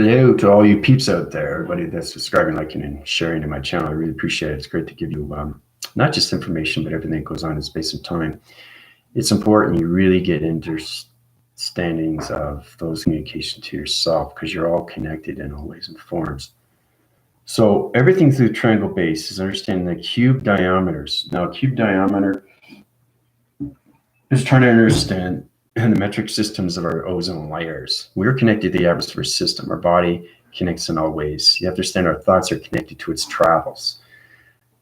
Hello to all you peeps out there, everybody that's subscribing, liking, and sharing to my channel. I really appreciate it. It's great to give you not just information, but everything that goes on in space and time. It's important you really get understandings of those communications to yourself, because you're all connected in all ways and forms. So everything through the triangle base is understanding the cube diameters. Now, a cube diameter is trying to understand and the metric systems of our ozone layers. We're connected to the atmosphere system. Our body connects in all ways. You have to understand our thoughts are connected to its travels.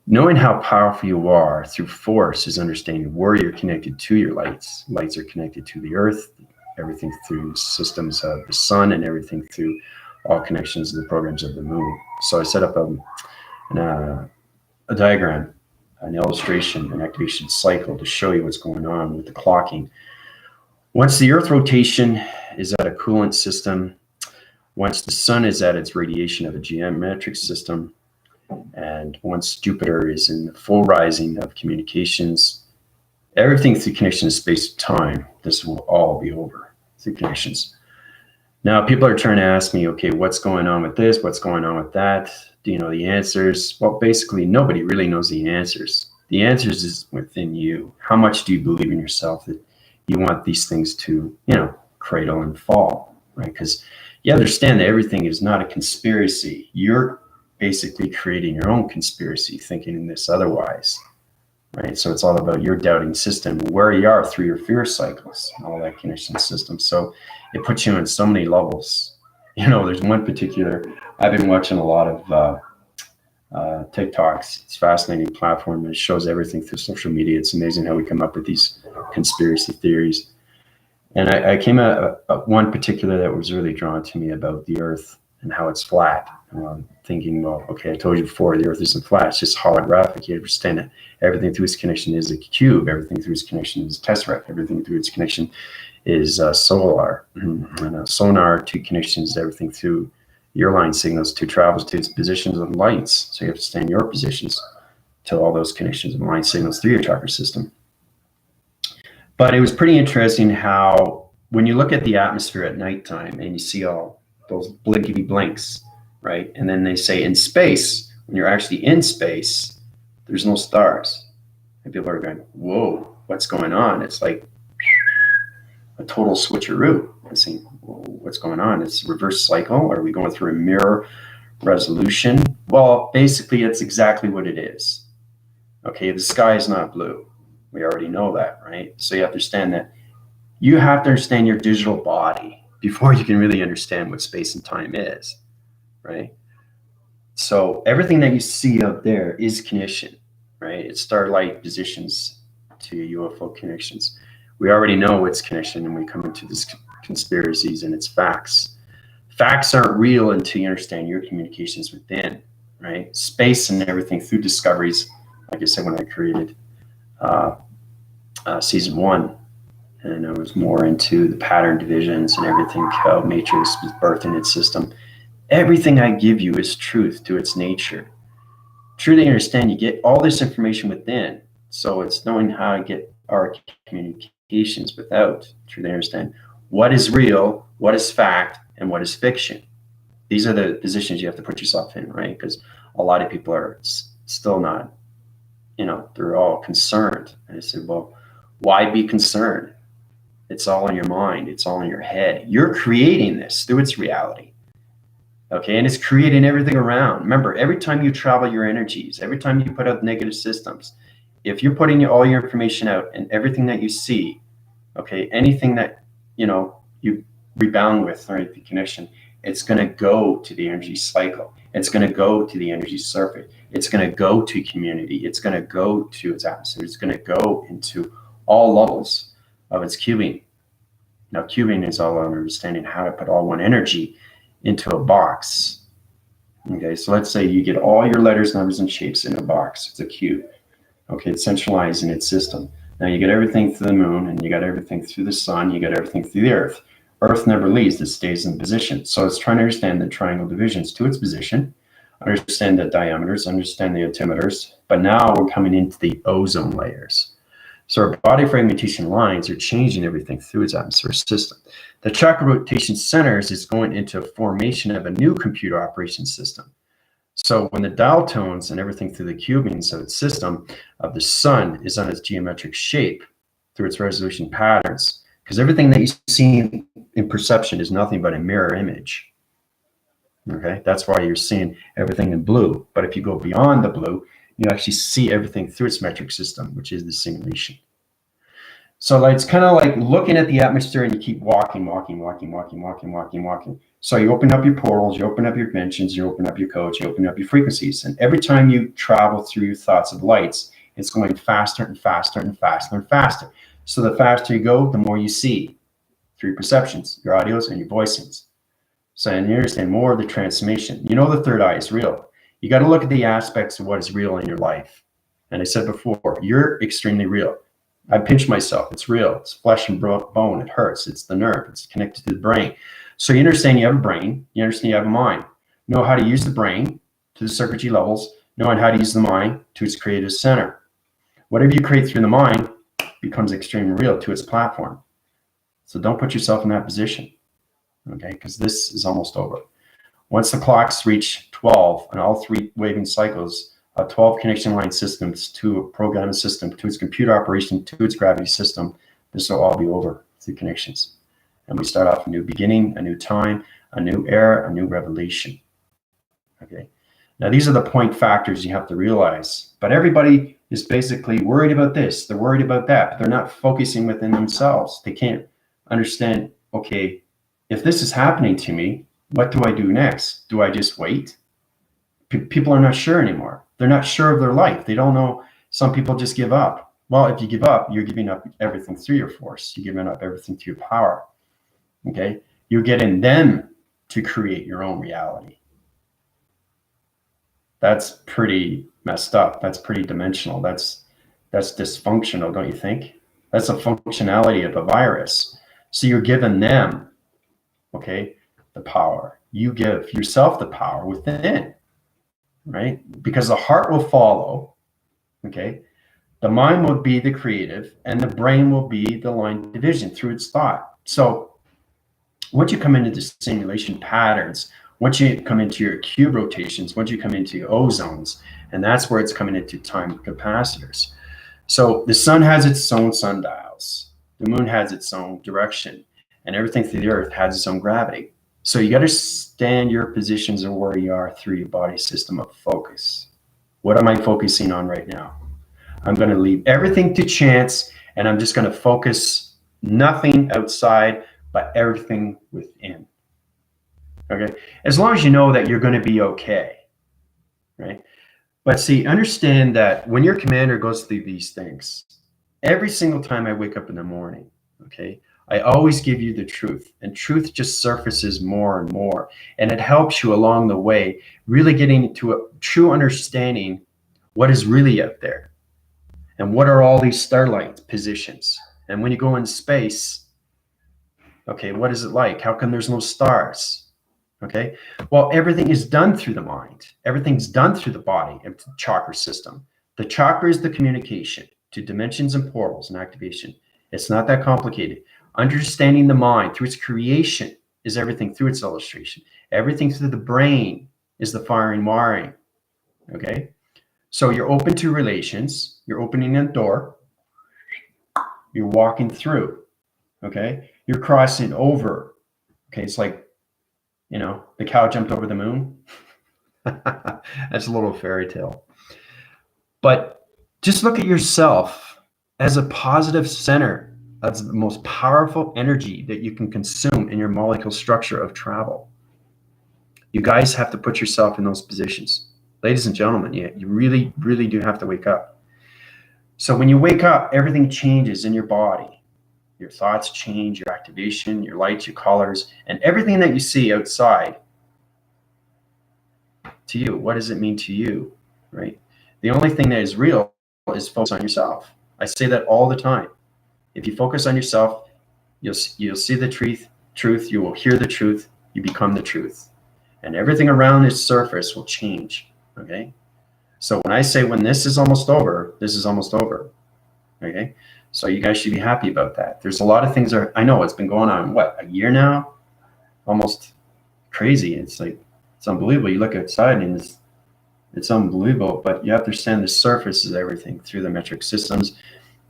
Knowing how powerful you are through force is understanding where you're connected to your lights. Lights are connected to the earth, everything through systems of the sun, and everything through all connections to the programs of the moon. So I set up a diagram, an illustration, an activation cycle to show you what's going on with the clocking. Once the Earth rotation is at a coolant system, once the sun is at its radiation of a geometric system, and once Jupiter is in the full rising of communications, everything through connection to space and time, this will all be over through connections. Now, people are trying to ask me, okay, what's going on with this? What's going on with that? Do you know the answers? Well, basically, nobody really knows the answers. The answers is within you. How much do you believe in yourself that you want these things to, cradle and fall, right? Because you understand that everything is not a conspiracy. You're basically creating your own conspiracy, thinking this otherwise, right? So it's all about your doubting system, where you are through your fear cycles, and all that connection system. So it puts you on so many levels. There's one particular, I've been watching a lot of TikToks. It's a fascinating platform. It shows everything through social media. It's amazing how we come up with these conspiracy theories. And I came at one particular that was really drawn to me about the Earth and how it's flat. Thinking, well, okay, I told you before, the Earth isn't flat. It's just holographic. You understand that everything through its connection is a cube. Everything through its connection is tesseract. Everything through its connection is solar. And sonar to connections, everything through your line signals to travels to its positions of lights. So you have to stand your positions to all those connections and line signals through your chakra system. But it was pretty interesting how when you look at the atmosphere at nighttime and you see all those blinkety blinks, right? And then they say in space, when you're actually in space, there's no stars. And people are going, whoa, what's going on? It's like a total switcheroo. I'm saying, what's going on? It's a reverse cycle. Are we going through a mirror resolution? Well, basically, it's exactly what it is. Okay, the sky is not blue. We already know that, right? So you have to understand that you have to understand your digital body before you can really understand what space and time is, right? So everything that you see out there is connection, right? It's starlight positions to UFO connections. We already know it's connection, and we come into this conspiracies and it's facts. Facts aren't real until you understand your communications within, right? Space and everything through discoveries. Like I said, when I created season 1, and I was more into the pattern divisions and everything, how matrix was birthed in its system. Everything I give you is truth to its nature. Truly understand, you get all this information within. So it's knowing how to get our communications without. Truly understand what is real, what is fact, and what is fiction. These are the positions you have to put yourself in, right? Because a lot of people are still not, they're all concerned. And I said, well, why be concerned? It's all in your mind. It's all in your head. You're creating this through its reality. Okay, and it's creating everything around. Remember, every time you travel your energies, every time you put out negative systems, if you're putting all your information out and everything that you see, okay, anything that, you rebound with, right, the connection, it's going to go to the energy cycle. It's going to go to the energy circuit. It's going to go to community. It's going to go to its atmosphere. It's going to go into all levels of its cubing. Now, cubing is all about understanding how to put all one energy into a box. Okay, so let's say you get all your letters, numbers, and shapes in a box. It's a cube. Okay, it's centralized in its system. Now you get everything through the moon, and you got everything through the sun, you got everything through the earth. Earth never leaves, it stays in position. So it's trying to understand the triangle divisions to its position, understand the diameters, understand the altimeters, but now we're coming into the ozone layers. So our body fragmentation lines are changing everything through its atmospheric system. The chakra rotation centers is going into a formation of a new computer operation system. So when the dial tones and everything through the cubings of its system of the sun is on its geometric shape through its resolution patterns, because everything that you see in perception is nothing but a mirror image. Okay, that's why you're seeing everything in blue. But if you go beyond the blue, you actually see everything through its metric system, which is the simulation. So like, it's kind of like looking at the atmosphere and you keep walking. So you open up your portals, you open up your dimensions, you open up your codes, you open up your frequencies. And every time you travel through your thoughts of lights, it's going faster and faster and faster and faster. So the faster you go, the more you see through your perceptions, your audios, and your voicings. So and you understand more of the transformation. You know the third eye is real. You got to look at the aspects of what is real in your life. And I said before, you're extremely real. I pinch myself. It's real. It's flesh and bone. It hurts. It's the nerve. It's connected to the brain. So you understand you have a brain. You understand you have a mind. Know how to use the brain to the circuitry levels. Knowing how to use the mind to its creative center. Whatever you create through the mind becomes extremely real to its platform. So don't put yourself in that position, okay? Because this is almost over. Once the clocks reach 12 and all three waving cycles, 12 connection line systems to a programming system, to its computer operation, to its gravity system, this will all be over through connections. And we start off a new beginning, a new time, a new era, a new revelation. Okay. Now, these are the point factors you have to realize. But everybody is basically worried about this. They're worried about that. But they're not focusing within themselves. They can't understand, okay, if this is happening to me, what do I do next? Do I just wait? People are not sure anymore. They're not sure of their life. They don't know. Some people just give up. Well, if you give up, you're giving up everything through your force. You're giving up everything through your power. Okay? You're getting them to create your own reality. That's pretty messed up. That's pretty dimensional. That's dysfunctional, don't you think? That's a functionality of a virus. So you're giving them, okay, the power. You give yourself the power within. Right? Because the heart will follow, okay? The mind will be the creative and the brain will be the line division through its thought. So once you come into the simulation patterns, once you come into your cube rotations, once you come into your ozones, and that's where it's coming into time capacitors. So the sun has its own sundials, the moon has its own direction, and everything through the earth has its own gravity. So you got to stand your positions and where you are through your body system of focus. What am I focusing on right now? I'm going to leave everything to chance, and I'm just going to focus nothing outside, but everything within. Okay? As long as you know that you're going to be okay, right? But see, understand that when your commander goes through these things, every single time I wake up in the morning, okay, I always give you the truth, and truth just surfaces more and more, and it helps you along the way, really getting to a true understanding what is really out there, and what are all these starlight positions. And when you go in space, okay, what is it like? How come there's no stars? Okay, well, everything is done through the mind. Everything's done through the body and the chakra system. The chakra is the communication to dimensions and portals and activation. It's not that complicated. Understanding the mind through its creation is everything through its illustration. Everything through the brain is the firing wiring. Okay, so you're open to relations. You're opening a door. You're walking through. Okay, you're crossing over. Okay, it's like, you know, the cow jumped over the moon. That's a little fairy tale. But just look at yourself as a positive center. That's the most powerful energy that you can consume in your molecule structure of travel. You guys have to put yourself in those positions. Ladies and gentlemen, you really, really do have to wake up. So when you wake up, everything changes in your body. Your thoughts change, your activation, your lights, your colors, and everything that you see outside to you. What does it mean to you, right? The only thing that is real is focus on yourself. I say that all the time. If you focus on yourself, you'll see the truth, you will hear the truth, you become the truth. And everything around its surface will change, okay? So when I say when this is almost over, this is almost over, okay? So you guys should be happy about that. There's a lot of things I know it's been going on, what, a year now? Almost crazy. It's like, it's unbelievable. You look outside and it's unbelievable, but you have to understand the surface is everything through the metric systems,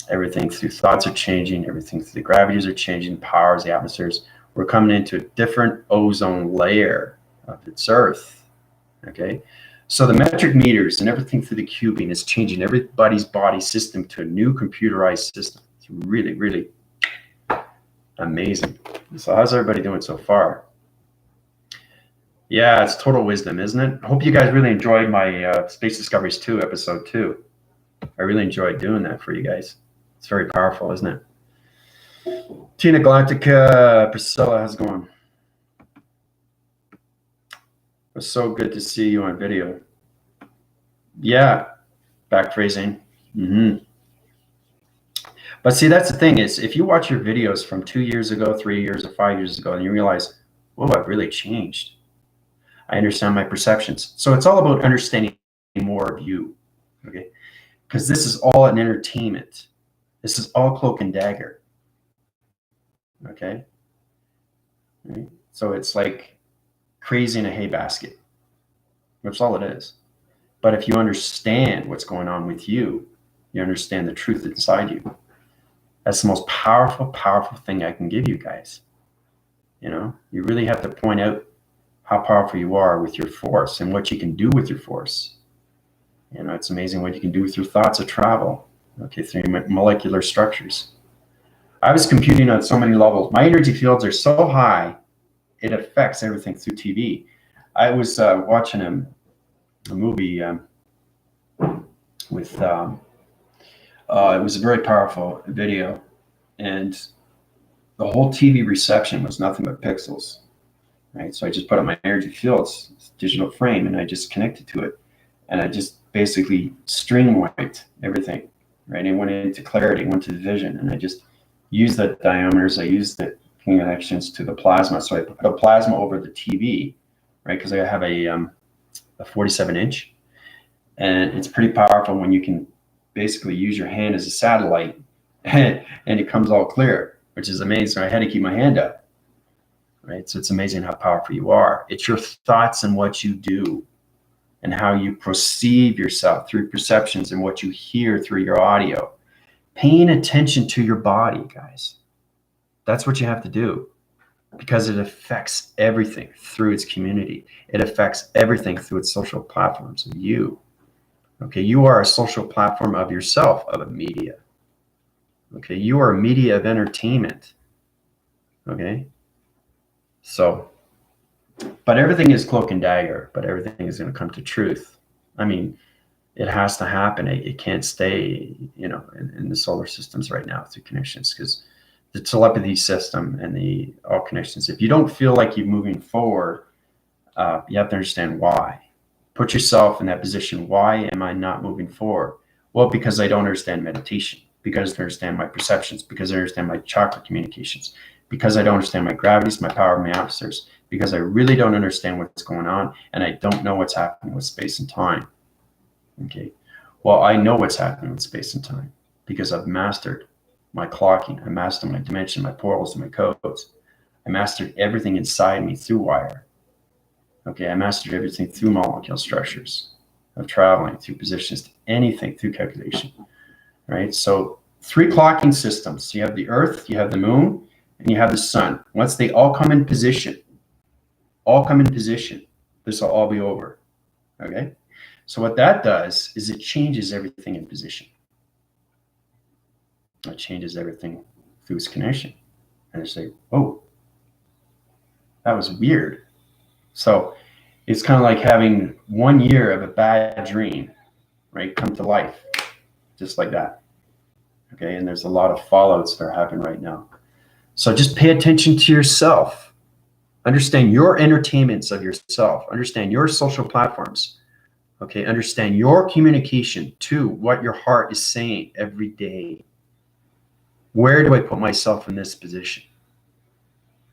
everything through thoughts are changing, everything through the gravities are changing, powers, the atmospheres. We're coming into a different ozone layer of its earth. Okay. So the metric meters and everything through the cubing is changing everybody's body system to a new computerized system. It's really, really amazing. So how's everybody doing so far? Yeah, it's total wisdom, isn't it? I hope you guys really enjoyed my Space Discoveries 2, episode 2. I really enjoyed doing that for you guys. It's very powerful, isn't it? Tina Galactica, Priscilla, how's it going? It was so good to see you on video. Yeah, back phrasing. But see, that's the thing is, if you watch your videos from 2 years ago, 3 years, or 5 years ago, and you realize, whoa, I've really changed. I understand my perceptions. So it's all about understanding more of you, okay? Because this is all an entertainment. This is all cloak and dagger, okay? Right? So it's like crazy in a hay basket. That's all it is. But if you understand what's going on with you, you understand the truth inside you. That's the most powerful, powerful thing I can give you guys. You know, you really have to point out how powerful you are with your force and what you can do with your force. You know, it's amazing what you can do with your thoughts of travel, okay, through molecular structures. I was computing on so many levels. My energy fields are so high, it affects everything through TV. I was watching a movie with, it was a very powerful video, and the whole TV reception was nothing but pixels. Right, so I just put up my energy fields, digital frame, and I just connected to it, and I just basically stream wiped everything. Right, and went into clarity, went to the vision, and I just used the diameters. I used the connections to the plasma. So I put a plasma over the TV, right? Because I have a 47-inch, and it's pretty powerful when you can basically use your hand as a satellite, and it comes all clear, which is amazing. So I had to keep my hand up. Right? So it's amazing how powerful you are. It's your thoughts and what you do and how you perceive yourself through perceptions and what you hear through your audio. Paying attention to your body, guys. That's what you have to do, because it affects everything through its community. It affects everything through its social platforms of you. Okay, you are a social platform of yourself, of a media. Okay, you are a media of entertainment. Okay. So, but everything is cloak and dagger, but everything is going to come to truth. I mean, it has to happen. It can't stay, you know, in the solar systems right now through connections, because the telepathy system and the all connections, if you don't feel like you're moving forward, you have to understand why. Put yourself in that position. Why am I not moving forward? Well, because I don't understand meditation, because I don't understand my perceptions, because I understand my chakra communications, because I don't understand my gravities, my power, my atmospheres, because I really don't understand what's going on, and I don't know what's happening with space and time. Okay. Well, I know what's happening with space and time because I've mastered my clocking. I mastered my dimension, my portals, and my codes. I mastered everything inside me through wire. Okay. I mastered everything through molecule structures of traveling, through positions, anything through calculation. Right. So 3 clocking systems. You have the Earth, you have the Moon, and you have the Sun. Once they all come in position, this will all be over. Okay. So what that does is it changes everything in position. It changes everything through its connection. And I say, oh, that was weird. So it's kind of like having 1 year of a bad dream, right, come to life, just like that. Okay, and there's a lot of fallouts that are happening right now. So just pay attention to yourself. Understand your entertainments of yourself. Understand your social platforms. Okay, understand your communication to what your heart is saying every day. Where do I put myself in this position?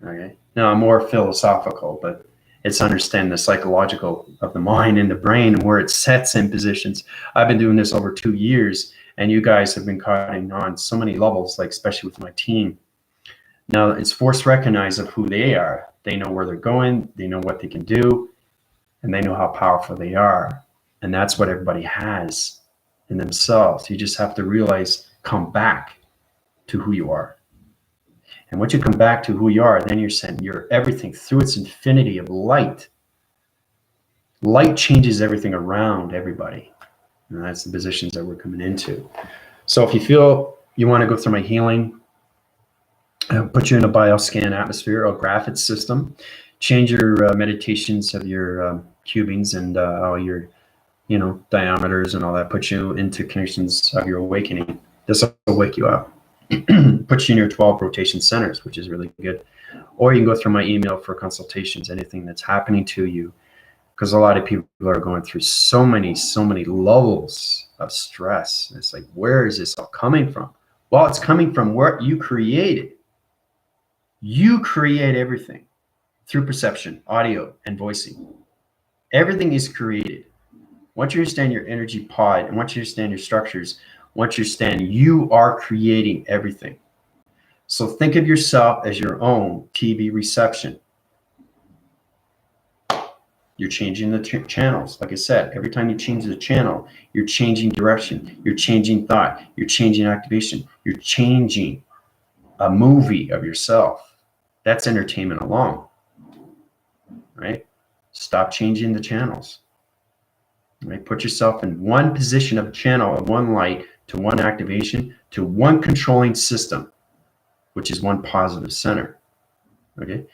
Okay, now I'm more philosophical, but It's understanding the psychological of the mind and the brain and where it sets in positions. I've been doing this over 2 years, and you guys have been cutting on so many levels, like especially with my team. Now it's force recognize of who they are. They know where they're going, they know what they can do, and they know how powerful they are. And that's what everybody has in themselves. You just have to realize, come back to who you are. And once you come back to who you are, then you're sending your everything through its infinity of light. Light changes everything around everybody. And that's the positions that we're coming into. So if you feel you want to go through my healing, I'll put you in a bioscan atmosphere or graphic system, change your meditations of your cubings and all your, diameters and all that, put you into connections of your awakening. This will wake you up. Put you in your 12 rotation centers, which is really good. Or you can go through my email for consultations, anything that's happening to you, because a lot of people are going through so many levels of stress. It's like, where is this all coming from? Well, it's coming from what you created. You create everything through perception, audio, and voicing. Everything is created. Once you understand your energy pod, and once you understand your structures, once you understand you are creating everything. So think of yourself as your own TV reception. You're changing the channels. Like I said, every time you change the channel, you're changing direction, you're changing thought, you're changing activation, you're changing a movie of yourself. That's entertainment alone, right? Stop changing the channels. Right? Put yourself in one position of channel, of one light, to one activation, to one controlling system, which is one positive center. Okay.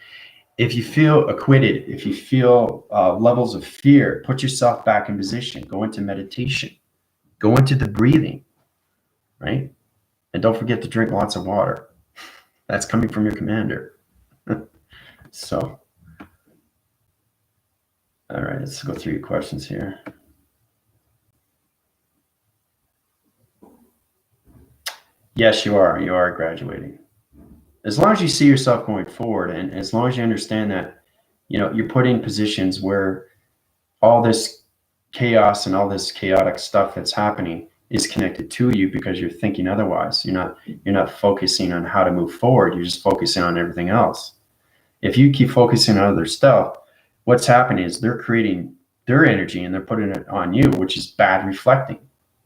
If you feel acquitted, if you feel levels of fear, put yourself back in position. Go into meditation. Go into the breathing, right? And don't forget to drink lots of water. That's coming from your commander. So, all right, let's go through your questions here. Yes, you are. You are graduating. As long as you see yourself going forward, and as long as you understand that, you're put in positions where all this chaos and all this chaotic stuff that's happening is connected to you because you're thinking otherwise. You're not focusing on how to move forward. You're just focusing on everything else. If you keep focusing on other stuff, what's happening is they're creating their energy and they're putting it on you, which is bad reflecting.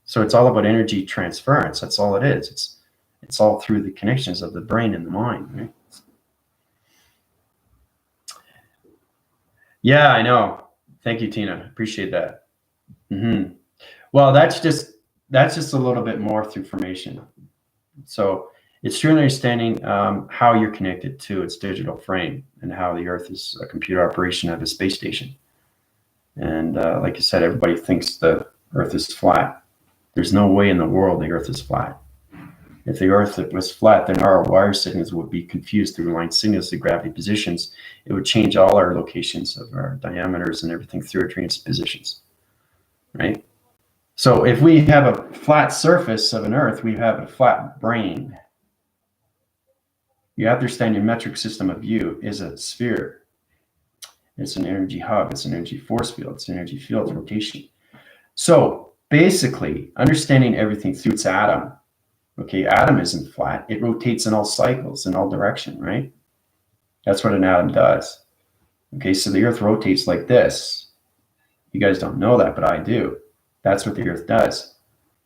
So it's all about energy transference. That's all it is. It's all through the connections of the brain and the mind, right? Yeah, I know. Thank you, Tina. Appreciate that. Mm-hmm. Well, that's just a little bit more through formation. So it's truly understanding how you're connected to its digital frame and how the Earth is a computer operation of a space station. And like I said, everybody thinks the Earth is flat. There's no way in the world the Earth is flat. If the Earth was flat, then our wire signals would be confused through line signals to gravity positions. It would change all our locations of our diameters and everything through our transit positions, right? So if we have a flat surface of an Earth, we have a flat brain. You have to understand your metric system of view is a sphere. It's an energy hub. It's an energy force field. It's an energy field rotation. So basically, understanding everything through its atom. Okay, atom isn't flat. It rotates in all cycles, in all direction, right? That's what an atom does. Okay, so the Earth rotates like this. You guys don't know that, but I do. That's what the Earth does,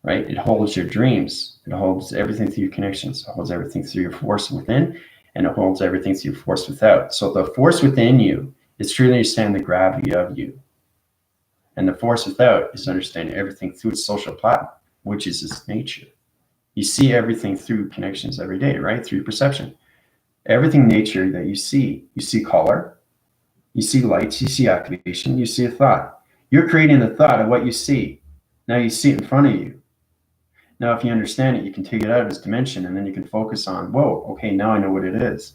right? It holds your dreams. It holds everything through your connections. It holds everything through your force within, and it holds everything through your force without. So the force within you is truly understand the gravity of you. And the force without is understanding everything through its social platform, which is its nature. You see everything through connections every day, right? Through perception. Everything nature that you see color, you see lights, you see activation, you see a thought. You're creating the thought of what you see. Now you see it in front of you. Now, if you understand it, you can take it out of its dimension and then you can focus on, whoa, okay, now I know what it is,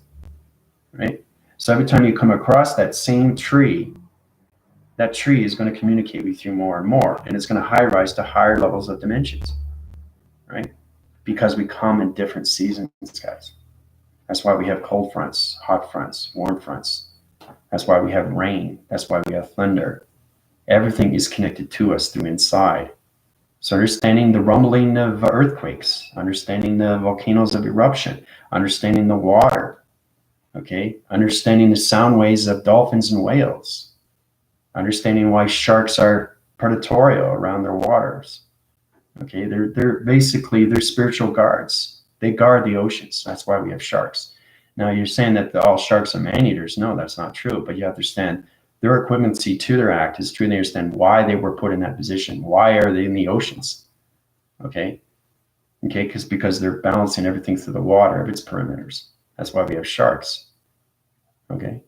right? So every time you come across that same tree, that tree is going to communicate with you more and more, and it's going to high rise to higher levels of dimensions, right? Because we come in different seasons, guys. That's why we have cold fronts, hot fronts, warm fronts. That's why we have rain. That's why we have thunder. Everything is connected to us through inside. So understanding the rumbling of earthquakes, understanding the volcanoes of eruption, understanding the water, okay? Understanding the sound waves of dolphins and whales, understanding why sharks are predatory around their waters. Okay, they're basically, they're spiritual guards. They guard the oceans. That's why we have sharks. Now you're saying that all sharks are man-eaters. No, that's not true. But you understand their equivalency to their act is true. They understand why they were put in that position. Why are they in the oceans? Okay, because they're balancing everything through the water of its perimeters. That's why we have sharks. Okay,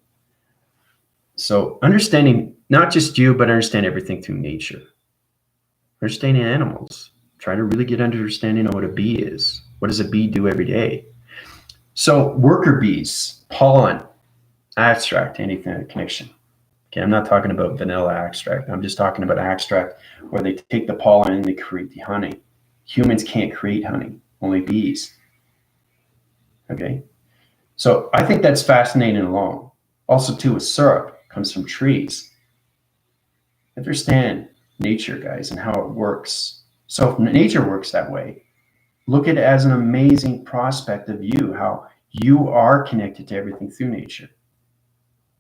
so understanding not just you, but understand everything through nature. Understanding animals. Try to really get understanding of what a bee is. What does a bee do every day? So worker bees, pollen, extract, anything connection. Okay, I'm not talking about vanilla extract. I'm just talking about extract where they take the pollen and they create the honey. Humans can't create honey, only bees. Okay, so I think that's fascinating alone. Also too, with syrup, comes from trees. Understand nature, guys, and how it works. So if nature works that way, look at it as an amazing prospect of you, how you are connected to everything through nature.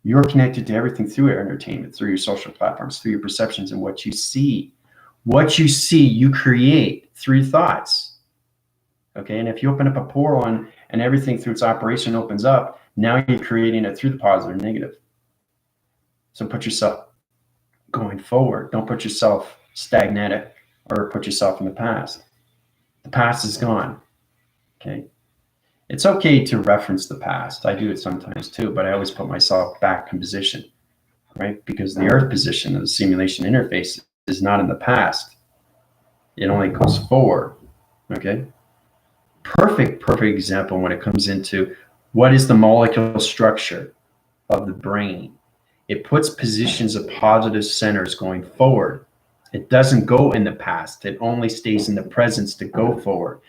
You're connected to everything through your entertainment, through your social platforms, through your perceptions and what you see. What you see, you create through thoughts. Okay, and if you open up a portal and everything through its operation opens up, now you're creating it through the positive and negative. So put yourself going forward. Don't put yourself stagnated or put yourself in the past. The past is gone. Okay. It's okay to reference the past. I do it sometimes too, but I always put myself back in position, right? Because the earth position of the simulation interface is not in the past. It only goes forward. Okay. Perfect example when it comes into what is the molecular structure of the brain. It puts positions of positive centers going forward. It doesn't go in the past. It only stays in the present to go forward.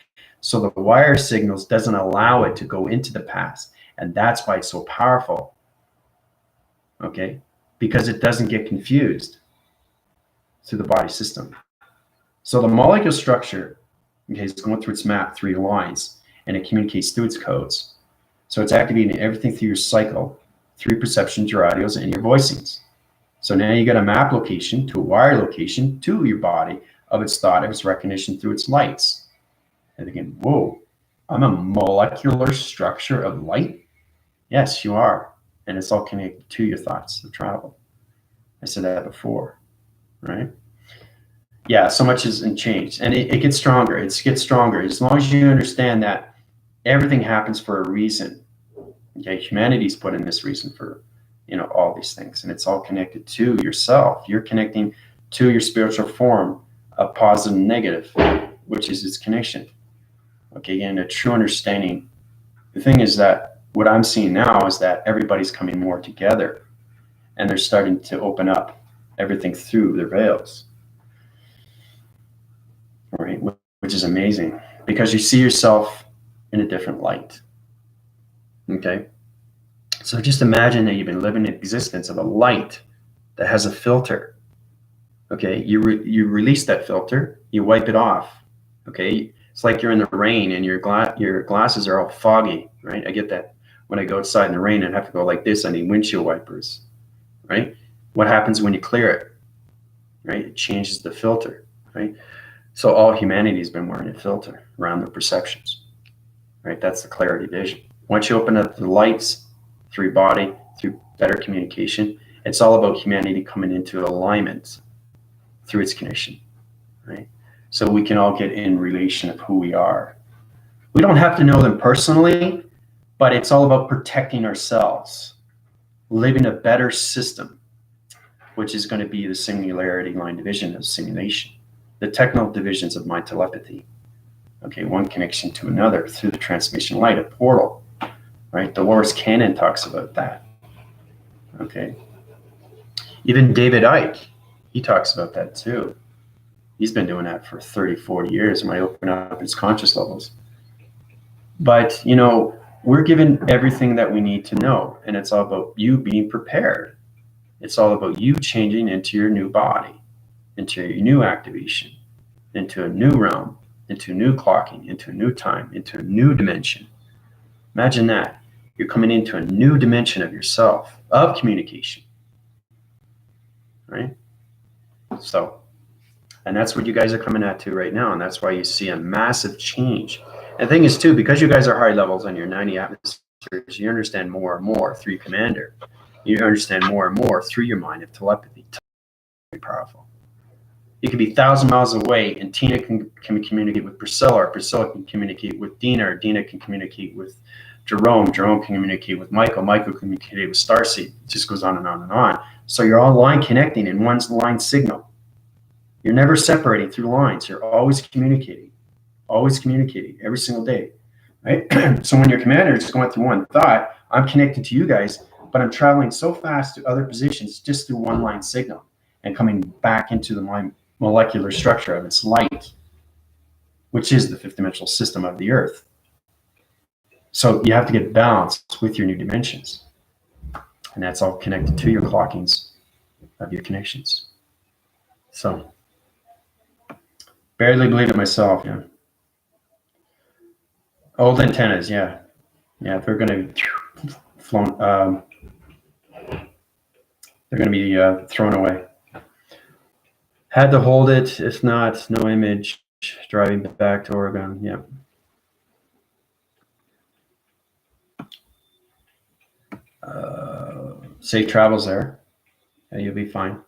So the wire signals doesn't allow it to go into the past. And that's why it's so powerful. Okay? Because it doesn't get confused through the body system. So the molecular structure, okay, is going through its map, 3 lines, and it communicates through its codes. So it's activating everything through your cycle, through perceptions, your audios, and your voicings. So now you got a map location to a wire location to your body of its thought, of its recognition through its lights. And thinking, whoa, I'm a molecular structure of light? Yes, you are. And it's all connected to your thoughts of travel. I said that before, right? Yeah, so much hasn't changed. And it gets stronger. It gets stronger. As long as you understand that everything happens for a reason. Okay, humanity's put in this reason for, all these things. And it's all connected to yourself. You're connecting to your spiritual form of positive and negative, which is its connection. Okay, and a true understanding. The thing is that what I'm seeing now is that everybody's coming more together and they're starting to open up everything through their veils. Right, which is amazing because you see yourself in a different light. Okay, so just imagine that you've been living in existence of a light that has a filter. Okay, you release that filter, you wipe it off. Okay, it's like you're in the rain and your glasses are all foggy, right? I get that. When I go outside in the rain and have to go like this, I need windshield wipers, right? What happens when you clear it, right? It changes the filter, right? So all humanity has been wearing a filter around their perceptions, right? That's the clarity vision. Once you open up the lights through your body, through better communication, it's all about humanity coming into alignment through its connection, right? So we can all get in relation of who we are. We don't have to know them personally, but it's all about protecting ourselves, living a better system, which is going to be the singularity line division of simulation, the technical divisions of mind telepathy. Okay, one connection to another through the transmission light, a portal, right? Dolores Cannon talks about that. Okay. Even David Icke, he talks about that too. He's been doing that for 30, 40 years when I open up his conscious levels. But, we're given everything that we need to know, and it's all about you being prepared. It's all about you changing into your new body, into your new activation, into a new realm, into new clocking, into a new time, into a new dimension. Imagine that. You're coming into a new dimension of yourself, of communication, right? So, and that's what you guys are coming at to right now, and that's why you see a massive change. And the thing is, too, because you guys are high levels on your 90 atmospheres, you understand more and more through your commander. You understand more and more through your mind of telepathy. Very powerful. You could be 1,000 miles away, and Tina can communicate with Priscilla, or Priscilla can communicate with Dina, or Dina can communicate with Jerome. Jerome can communicate with Michael. Michael can communicate with Starseed. It just goes on and on and on. So you're all line connecting in one line signal. You're never separating through lines. You're always communicating every single day, right? So when your commander is going through one thought, I'm connected to you guys, but I'm traveling so fast to other positions just through one line signal and coming back into the molecular structure of its light, which is the fifth dimensional system of the Earth. So you have to get balanced with your new dimensions. And that's all connected to your clockings of your connections. So barely believe it myself, yeah. Old antennas, yeah. Yeah, they're going to be flown. They're going to be thrown away. Had to hold it. If not, no image. Driving back to Oregon. Yeah. Safe travels there. Yeah, you'll be fine.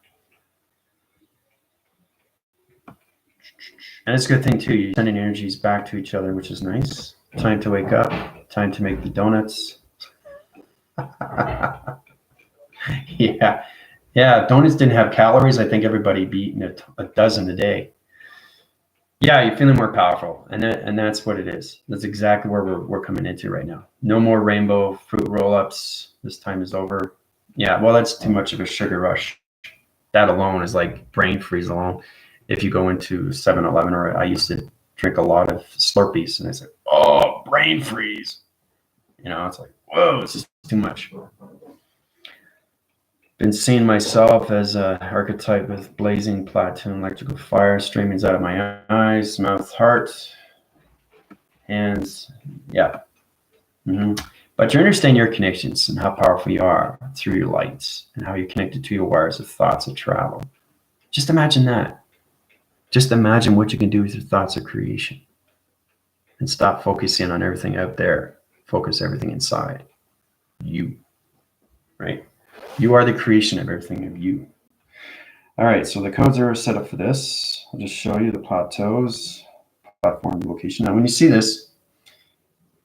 And it's a good thing too. You're sending energies back to each other, which is nice. Time to wake up. Time to make the donuts. Yeah. Yeah, donuts didn't have calories. I think everybody be eating a dozen a day. Yeah, you're feeling more powerful, and that's what it is. That's exactly where we're coming into right now. No more rainbow fruit roll-ups. This time is over. Yeah, well, that's too much of a sugar rush. That alone is like brain freeze alone. If you go into 7-Eleven, or I used to drink a lot of Slurpees, and I said, oh, brain freeze. It's like, whoa, it's just too much. Been seeing myself as an archetype with blazing platoon electrical fire streaming out of my eyes, mouth, heart, hands. Yeah. But you understand your connections and how powerful you are through your lights, and how you're connected to your wires of thoughts of travel. Just imagine that. Just imagine what you can do with your thoughts of creation, and stop focusing on everything out there. Focus everything inside you, right? You are the creation of everything of you. All right, so the codes are set up for this. I'll just show you the plateaus, platform location. Now, when you see this,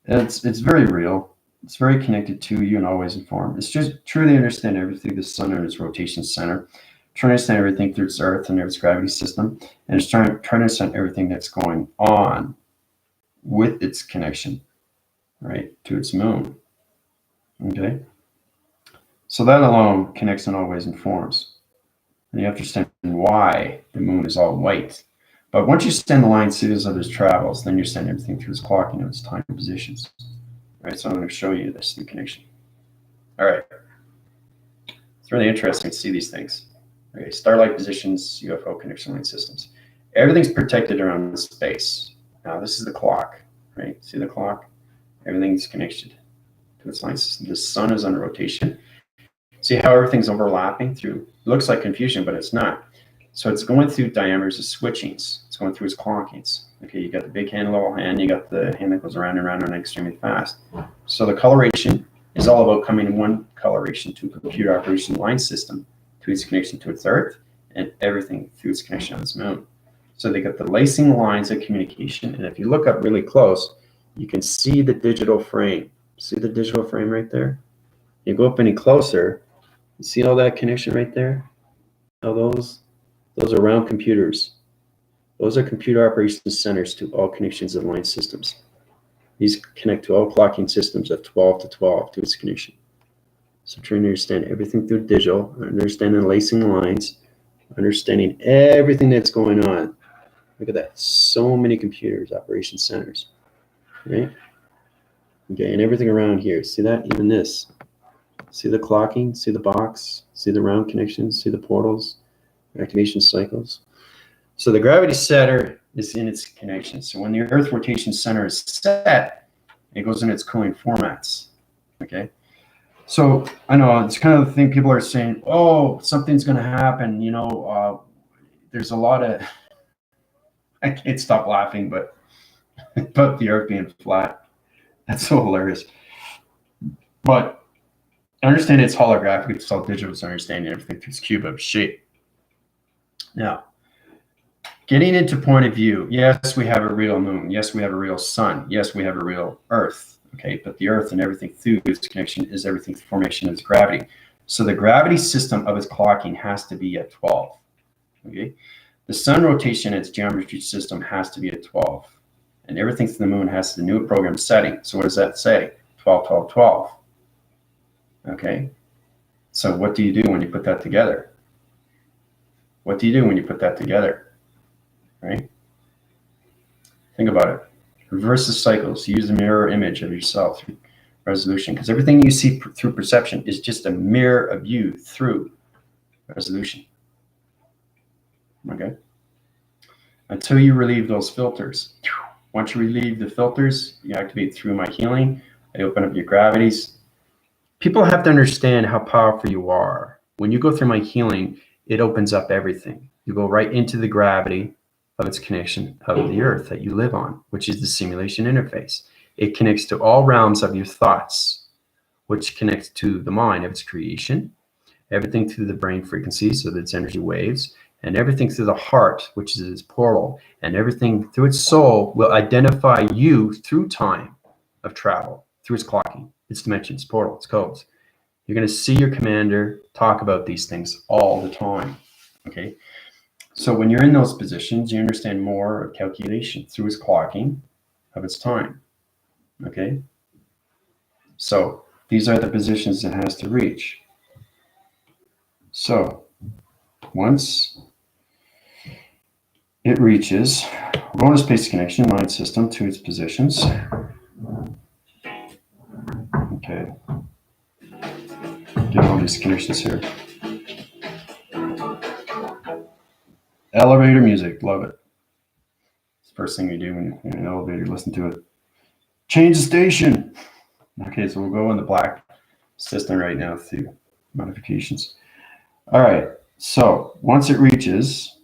it's very real. It's very connected to you and always informed. It's just truly understand everything, the sun and its rotation center, trying to understand everything through its earth and its gravity system, and it's trying to understand everything that's going on with its connection, right, to its moon. Okay? So that alone connects and always informs. And you have to understand why the moon is all white. But once you send the line series of its travels, then you're sending everything through its clocking of its time positions. All right, so I'm going to show you this new connection. All right. It's really interesting to see these things. Okay, starlight positions, UFO connection line systems. Everything's protected around space. Now, this is the clock, right? See the clock? Everything's connected to its line system. The sun is on rotation. See how everything's overlapping through? It looks like confusion, but it's not. So it's going through diameters of switchings. It's going through its clockings. Okay, you got the big hand, little hand. You got the hand that goes around and around and extremely fast. So the coloration is all about coming in one coloration to a computer operation line system, to its connection to its Earth, and everything through its connection on its moon. So they got the lacing lines of communication. And if you look up really close, you can see the digital frame. See the digital frame right there? You go up any closer, you see all that connection right there? All those are round computers. Those are computer operation centers to all connections of line systems. These connect to all clocking systems of 12 to 12 to its connection. So trying to understand everything through digital, understanding lacing lines, understanding everything that's going on. Look at that. So many computers, operation centers, right? Okay, and everything around here. See that? Even this. See the clocking? See the box? See the round connections? See the portals? Activation cycles? So the gravity center is in its connection. So when the Earth rotation center is set, it goes in its cooling formats. Okay. So I know it's kind of the thing people are saying, oh, something's going to happen. There's a lot of, I can't stop laughing, but about the Earth being flat. That's so hilarious. But understand it's holographic, it's all digital, it's understanding everything through this cube of shape. Now, getting into point of view, yes, we have a real moon. Yes, we have a real sun. Yes, we have a real Earth. Okay, but the Earth and everything through its connection is everything through formation of its gravity. So the gravity system of its clocking has to be at 12. Okay, the sun rotation, its geometry system has to be at 12. And everything through the moon has the new program setting. So what does that say? 12, 12, 12. Okay, so what do you do when you put that together? What do you do when you put that together? Right? Think about it. Reverse the cycles. Use the mirror image of yourself through resolution, because everything you see through perception is just a mirror of you through resolution. Okay? Until you relieve those filters. Once you relieve the filters, you activate through my healing. I open up your gravities. People have to understand how powerful you are. When you go through my healing, it opens up everything. You go right into the gravity of its connection of the Earth that you live on, which is the simulation interface. It connects to all realms of your thoughts, which connects to the mind of its creation, everything through the brain frequencies, so its energy waves, and everything through the heart, which is its portal, and everything through its soul will identify you through time of travel, through its clocking, its dimensions, portal, its codes. You're going to see your commander talk about these things all the time. Okay. So when you're in those positions, you understand more of calculation through its clocking of its time. Okay. So these are the positions it has to reach. So once it reaches bonus space connection line system to its positions. Okay. Get all these connections here. Elevator music, love it. It's the first thing you do when you're in an elevator, listen to it. Change the station. Okay, so we'll go in the black system right now through modifications. All right, so once it reaches,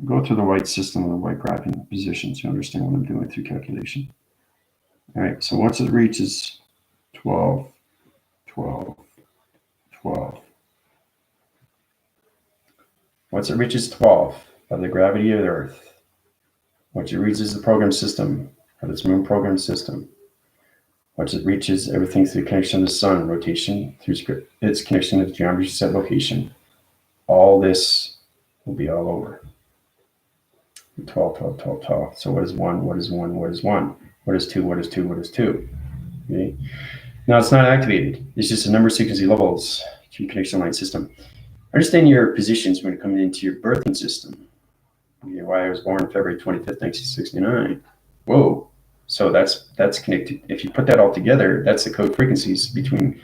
go to the white system and the white graphing positions. You understand what I'm doing through calculation. All right, so once it reaches 12, 12, 12. Once it reaches 12 of the gravity of the Earth, once it reaches the program system of its moon program system, once it reaches everything through the connection of the sun, rotation through its connection to the geometry set location, all this will be all over. 12, 12, 12, 12. So what is 1? What is 1? What is 1? What is 2? What is 2? What is 2? Okay. Now it's not activated. It's just a number of sequence levels to your connection line system. Understand your positions when it comes into your birthing system. Okay, why I was born February 25th, 1969. Whoa. So that's connected. If you put that all together, that's the code frequencies between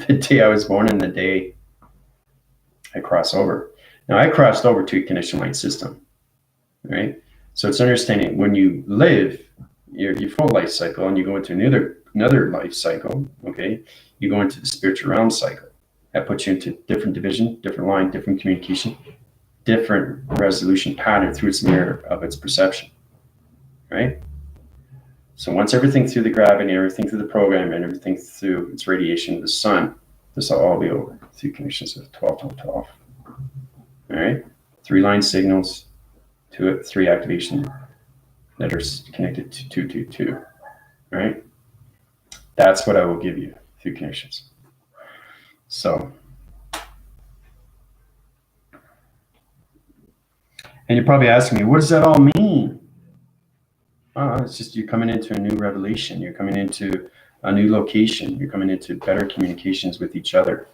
the day I was born and the day I cross over. Now I crossed over to a connection line system, right? So it's understanding when you live your full life cycle and you go into another life cycle, okay, you go into the spiritual realm cycle. That puts you into different division, different line, different communication, different resolution pattern through its mirror of its perception, right? So once everything through the gravity, everything through the program, and everything through its radiation of the sun, this will all be over through connections of 12, 12, 12. All right? 3 line signals, 3 activation that are connected to 2, 2, 2. All right? That's what I will give you through connections. So, and you're probably asking me, what does that all mean? It's just you're coming into a new revelation. You're coming into a new location. You're coming into better communications with each other,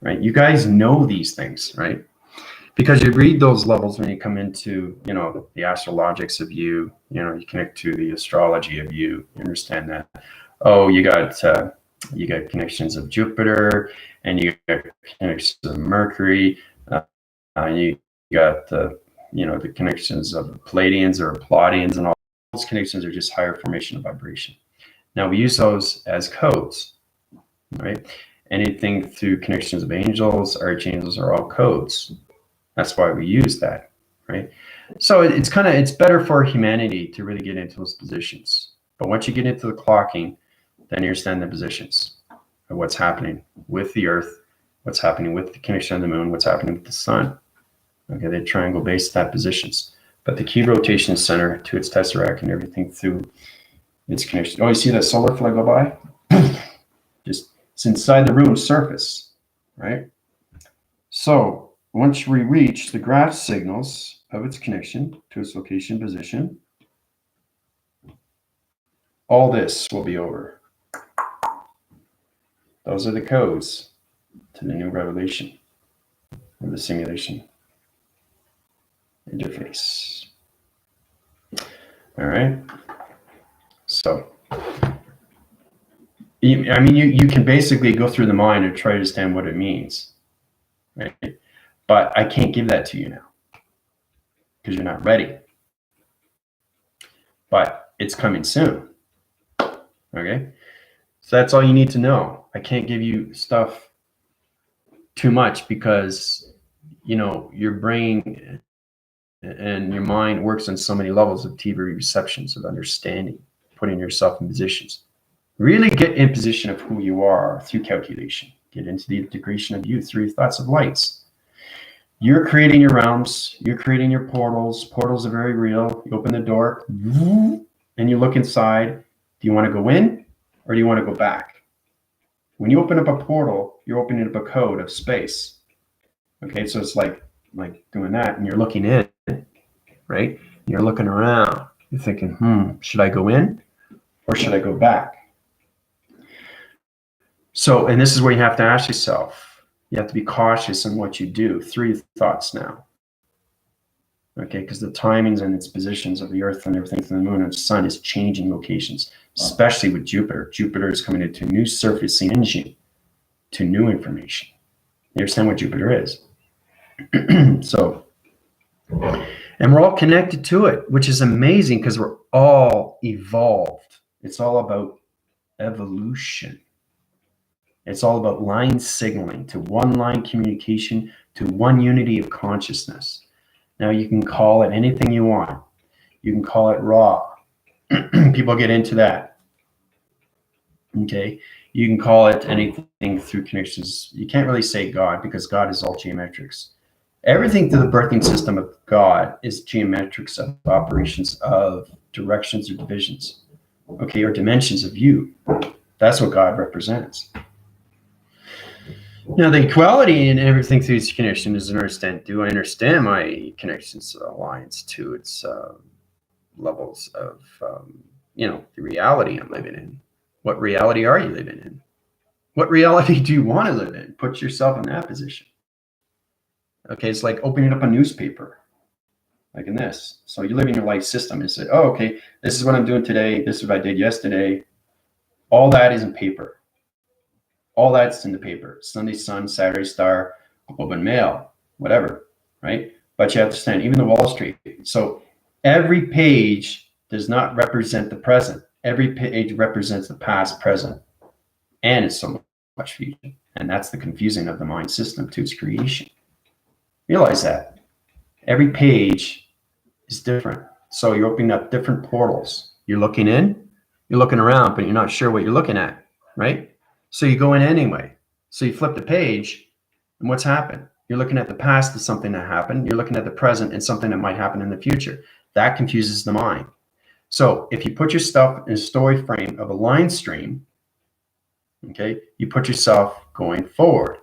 right? You guys know these things, right? Because you read those levels when you come into, the astrologics of you, you connect to the astrology of you. You understand that oh, you got connections of Jupiter, and you got connections of Mercury, you got the connections of Palladians or Pleiadians, and all those connections are just higher formation of vibration. Now we use those as codes, right? Anything through connections of angels, archangels are all codes. That's why we use that, right? So it's better for humanity to really get into those positions. But once you get into the clocking, then you understand the positions of what's happening with the Earth, what's happening with the connection of the moon, what's happening with the sun. Okay, they triangle based that positions. But the key rotation center to its tesseract and everything through its connection. Oh, you see that solar flare go by? Just it's inside the room surface, right? So once we reach the graph signals of its connection to its location position, all this will be over. Those are the codes to the new revelation of the simulation interface. All right. So, you can basically go through the mind and try to understand what it means, right? But I can't give that to you now because you're not ready. But it's coming soon. Okay. So that's all you need to know. I can't give you stuff too much because, your brain and your mind works on so many levels of TV receptions of understanding, putting yourself in positions. Really get in position of who you are through calculation. Get into the integration of you through thoughts of lights. You're creating your realms. You're creating your portals. Portals are very real. You open the door and you look inside. Do you want to go in or do you want to go back? When you open up a portal, you're opening up a code of space. Okay, so it's like doing that, and you're looking in, right? You're looking around. You're thinking, should I go in or should I go back? So, and this is where you have to ask yourself. You have to be cautious in what you do. 3 thoughts now. Okay, because the timings and its positions of the Earth and everything from the moon and the sun is changing locations, especially with Jupiter. Jupiter is coming into new surfacing energy, to new information. You understand what Jupiter is? So, and we're all connected to it, which is amazing because we're all evolved. It's all about evolution. It's all about line signaling, to one line communication, to one unity of consciousness. Now you can call it anything you want. You can call it raw. People get into that. Okay. You can call it anything through connections. You can't really say God because God is all geometrics. Everything through the birthing system of God is geometrics of operations of directions or divisions. Okay, or dimensions of you. That's what God represents. Now, the equality in everything through its connection is understand. Do I understand my connections alliance to its levels of, the reality I'm living in? What reality are you living in? What reality do you want to live in? Put yourself in that position. Okay, it's like opening up a newspaper, like in this. So you live in your life system and say, oh, okay, this is what I'm doing today. This is what I did yesterday. All that is in paper. All that's in the paper. Sunday Sun, Saturday Star, Globe and Mail, whatever, right? But you have to understand, even the Wall Street. So every page does not represent the present. Every page represents the past, present, and it's so much future. And that's the confusing of the mind system to its creation. Realize that. Every page is different. So you're opening up different portals. You're looking in, you're looking around, but you're not sure what you're looking at, right? So you go in anyway. So you flip the page, and what's happened? You're looking at the past as something that happened. You're looking at the present and something that might happen in the future. That confuses the mind. So if you put your stuff in a story frame of a line stream, okay, you put yourself going forward.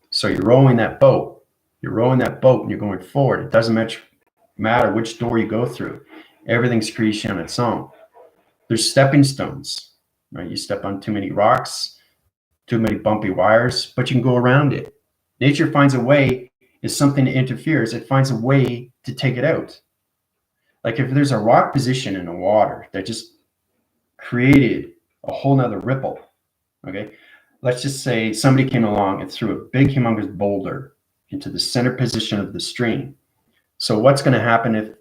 So you're rowing that boat. You're rowing that boat and you're going forward. It doesn't matter which door you go through. Everything's creation on its own. There's stepping stones, right? You step on too many rocks, too many bumpy wires, but you can go around it. Nature finds a way. If something interferes, it finds a way to take it out. Like if there's a rock position in the water that just created a whole nother ripple. Okay, let's just say somebody came along and threw a big humongous boulder into the center position of the stream. So what's going to happen if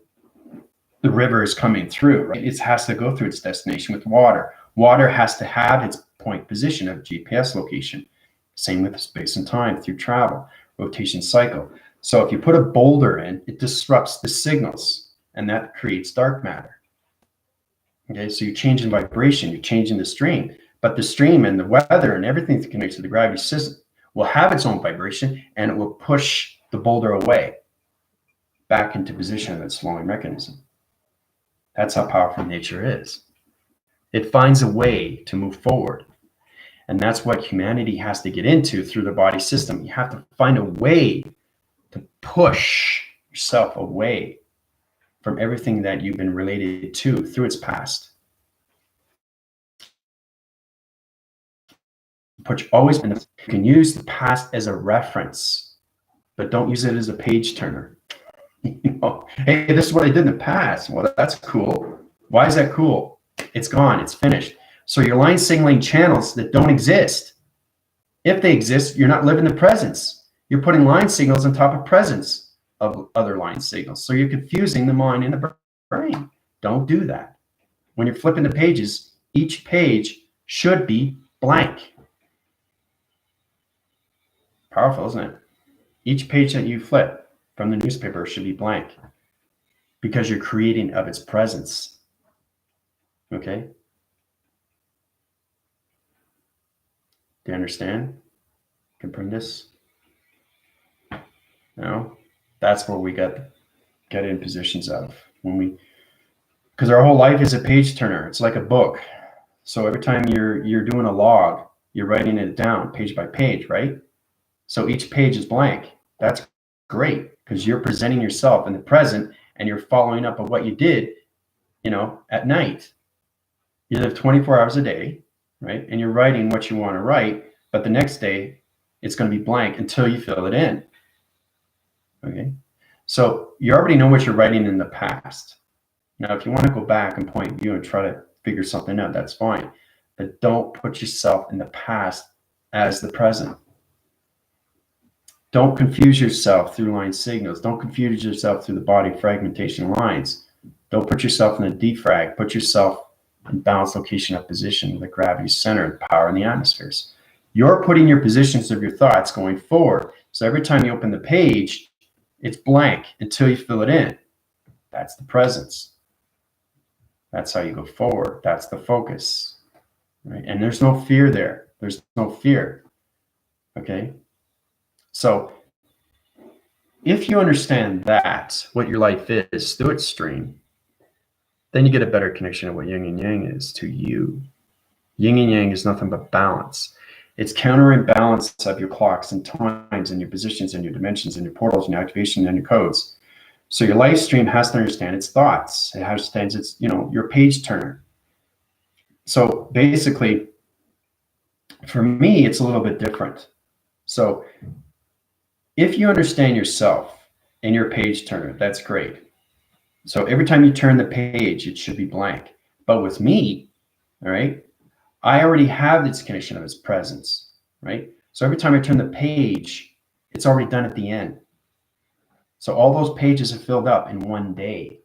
the river is coming through, right? It has to go through its destination with water. Water has to have its point position of GPS location. Same with space and time through travel, rotation cycle. So if you put a boulder in, it disrupts the signals, and that creates dark matter. Okay, so you're changing vibration, you're changing the stream, but the stream and the weather and everything that connects to the gravity system will have its own vibration, and it will push the boulder away back into position of its flowing mechanism. That's how powerful nature is. It finds a way to move forward. And that's what humanity has to get into through the body system. You have to find a way to push yourself away from everything that you've been related to through its past. You can use the past as a reference, but don't use it as a page turner. You know, hey, this is what I did in the past. Well, that's cool. Why is that cool? It's gone. It's finished. So you're line signaling channels that don't exist. If they exist, you're not living the presence. You're putting line signals on top of presence of other line signals. So you're confusing the mind and the brain. Don't do that. When you're flipping the pages, each page should be blank. Powerful, isn't it? Each page that you flip from the newspaper should be blank because you're creating of its presence. Okay? Do you understand? Comprehend? No? That's where we get in positions of because our whole life is a page turner. It's like a book. So every time you're doing a log, you're writing it down page by page, right? So each page is blank. That's great because you're presenting yourself in the present and you're following up on what you did, at night. You live 24 hours a day, right? And you're writing what you want to write, but the next day it's going to be blank until you fill it in. Okay. So you already know what you're writing in the past. Now, if you want to go back and point view and try to figure something out, that's fine. But don't put yourself in the past as the present. Don't confuse yourself through line signals. Don't confuse yourself through the body fragmentation lines. Don't put yourself in a defrag. Put yourself in balanced location of position, the gravity center, the power in the atmospheres. You're putting your positions of your thoughts going forward. So every time you open the page, it's blank until you fill it in. That's the presence. That's how you go forward. That's the focus, right? And there's no fear there. There's no fear. Okay. So if you understand that, what your life is through its stream, then you get a better connection of what yin and yang is to you. Yin and yang is nothing but balance. It's counter and balance of your clocks and times and your positions and your dimensions and your portals and your activation and your codes. So your life stream has to understand its thoughts. It understands its, your page turner. So basically, for me, it's a little bit different. So if you understand yourself and your page turner, that's great. So every time you turn the page, it should be blank. But with me, all right, I already have this connection of its presence, right? So every time I turn the page, it's already done at the end. So all those pages are filled up in one day.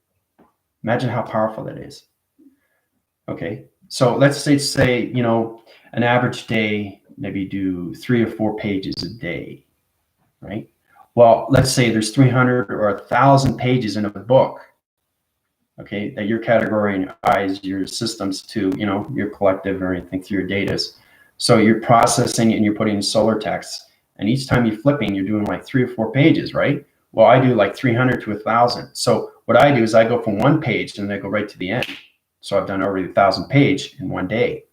Imagine how powerful that is. Okay, so let's say an average day, maybe do 3 or 4 pages a day, right? Well, let's say there's 300 or 1,000 pages in a book, okay, that you're categorizing your systems to, your collective or anything through your data. So you're processing and you're putting in solar text, and each time you're flipping, you're doing like 3 or 4 pages, right? Well, I do like 300 to 1,000. So what I do is I go from one page and then I go right to the end. So I've done already 1,000 page in one day.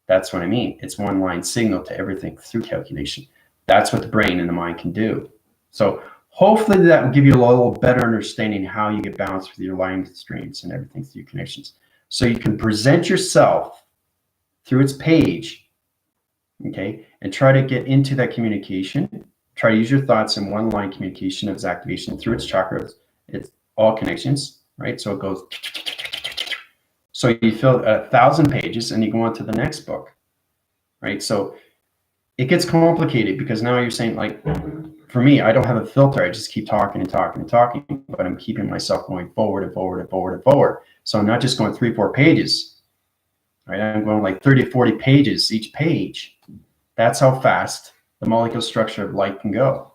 That's what I mean. It's one line signal to everything through calculation. That's what the brain and the mind can do. So hopefully that will give you a little better understanding how you get balanced with your line streams and everything through connections. So you can present yourself through its page, okay, and try to get into that communication. Try to use your thoughts in one line communication of its activation through its chakras. It's all connections, right? So it goes. So you fill 1,000 pages and you go on to the next book, right? So it gets complicated because now you're saying, like, for me, I don't have a filter. I just keep talking and talking and talking, but I'm keeping myself going forward and forward and forward and forward. So I'm not just going 3-4 pages, right? I'm going like 30 to 40 pages each page. That's how fast the molecular structure of light can go.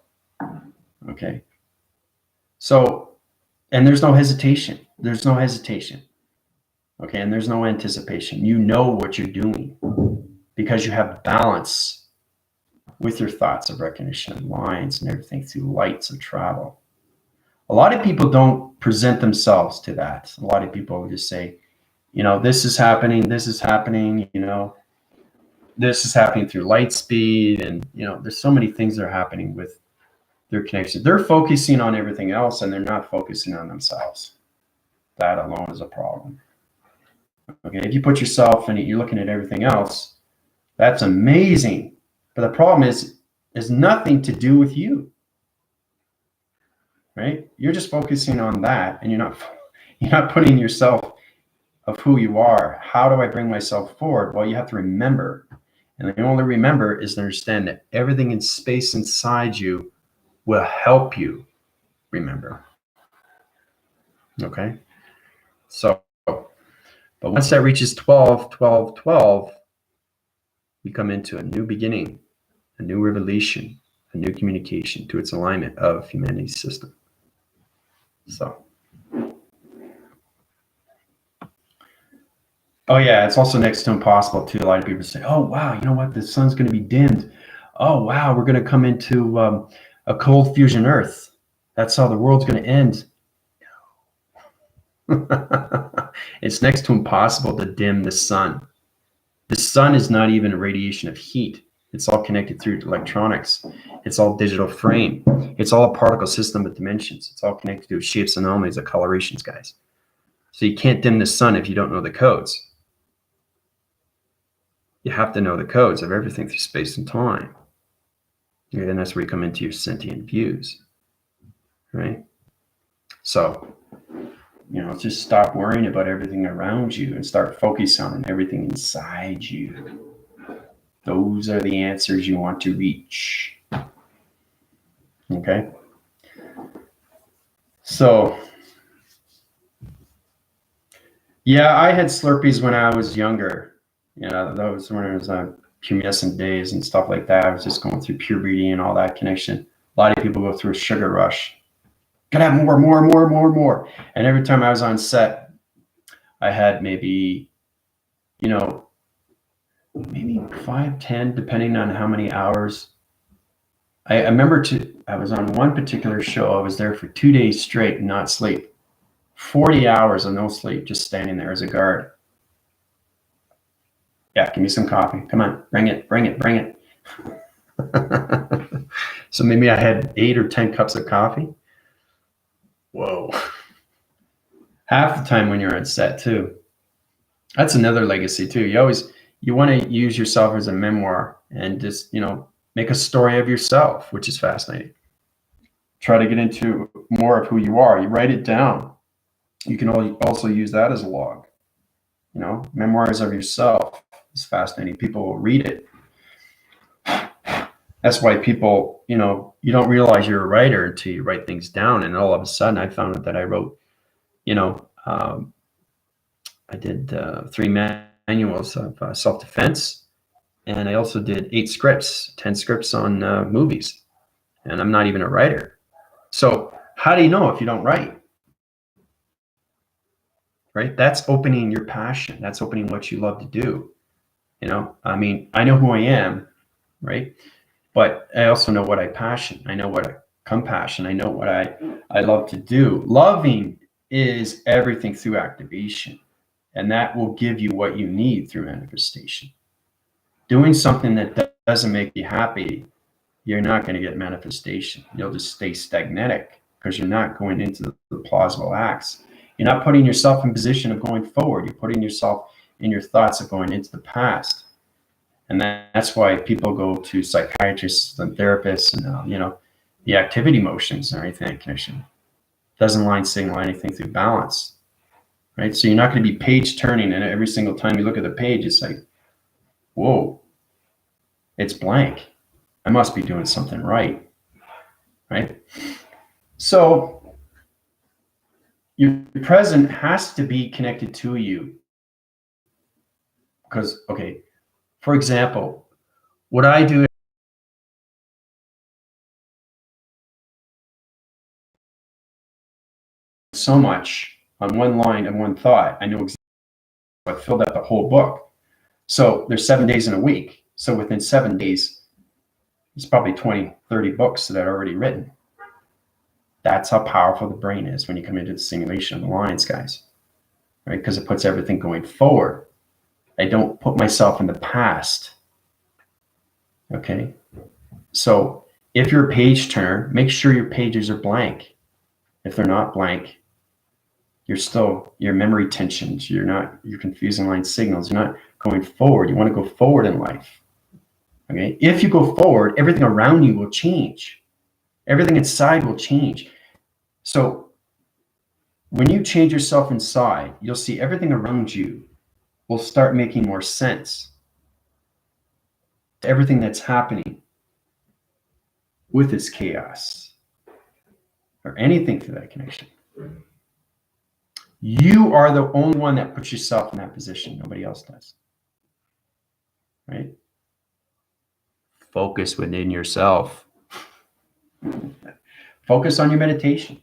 Okay. So, and there's no hesitation. There's no hesitation. Okay. And there's no anticipation. You know what you're doing because you have balance with your thoughts of recognition and lines and everything through lights of travel. A lot of people don't present themselves to that. A lot of people just say, you know, this is happening, you know, this is happening through light speed. And, you know, there's so many things that are happening with their connection. They're focusing on everything else and they're not focusing on themselves. That alone is a problem. Okay, if you put yourself and you're looking at everything else, that's amazing. But the problem is nothing to do with you, right? You're just focusing on that, and you're not putting yourself of who you are. How do I bring myself forward? Well, you have to remember, and the only remember is to understand that everything in space inside you will help you remember. Okay, so, but once that reaches 12, 12, 12, we come into a new beginning, a new revelation, a new communication to its alignment of humanity's system. So, oh yeah, it's also next to impossible too. A lot of people say, oh wow, you know what, the sun's going to be dimmed. Oh wow, we're going to come into a cold fusion Earth. That's how the world's going to end. It's next to impossible to dim the sun. The sun is not even a radiation of heat. It's all connected through electronics. It's all digital frame. It's all a particle system with dimensions. It's all connected to shapes, anomalies, and colorations, guys. So you can't dim the sun if you don't know the codes. You have to know the codes of everything through space and time. And that's where you come into your sentient views, right? So, you know, just stop worrying about everything around you and start focusing on everything inside you. Those are the answers you want to reach. Okay? So, yeah, I had Slurpees when I was younger. You know, that was when it was pubescent days and stuff like that. I was just going through puberty and all that connection. A lot of people go through a sugar rush. Gotta have more. And every time I was on set, I had maybe, you know, maybe 5, 10, depending on how many hours. I remember I was on one particular show. I was there for 2 days straight and not sleep. 40 hours of no sleep, just standing there as a guard. Yeah, give me some coffee. Come on, bring it. So maybe I had 8 or 10 cups of coffee. Whoa. Half the time when you're on set too. That's another legacy too. You want to use yourself as a memoir and just, you know, make a story of yourself, which is fascinating. Try to get into more of who you are. You write it down. You can also use that as a log. You know, memoirs of yourself is fascinating. People will read it. That's why people, you know, you don't realize you're a writer until you write things down. And all of a sudden I found out that I wrote, you know, I did 3 manuals of self-defense. And I also did 8 scripts, 10 scripts on movies. And I'm not even a writer. So how do you know if you don't write? Right? That's opening your passion. That's opening what you love to do. You know, I mean, I know who I am, right? But I also know what I passion. I know what I compassion. I know what I love to do. Loving is everything through activation. And that will give you what you need through manifestation. Doing something that doesn't make you happy, you're not going to get manifestation. You'll just stay stagnatic because you're not going into the plausible acts. You're not putting yourself in position of going forward. You're putting yourself in your thoughts of going into the past. And that's why people go to psychiatrists and therapists and, you know, the activity motions and everything connection doesn't signal anything through balance. right? So you're not going to be page turning, and every single time you look at the page, it's like, whoa, it's blank. I must be doing something right, right? So your present has to be connected to you. Because, okay, for example, what I do so much on one line and one thought, I know exactly. I filled out the whole book. So there's 7 days in a week. So within 7 days, it's probably 20, 30 books that are already written. That's how powerful the brain is when you come into the simulation of the lines, guys, right? Because it puts everything going forward. I don't put myself in the past. Okay. So if you're a page turner, make sure your pages are blank. If they're not blank, your memory tensions, you're confusing line signals, you're not going forward. You want to go forward in life. Okay. If you go forward, everything around you will change. Everything inside will change. So when you change yourself inside, you'll see everything around you will start making more sense to everything that's happening with its chaos or anything to that connection. You are the only one that puts yourself in that position. Nobody else does. Right? Focus within yourself. Focus on your meditation.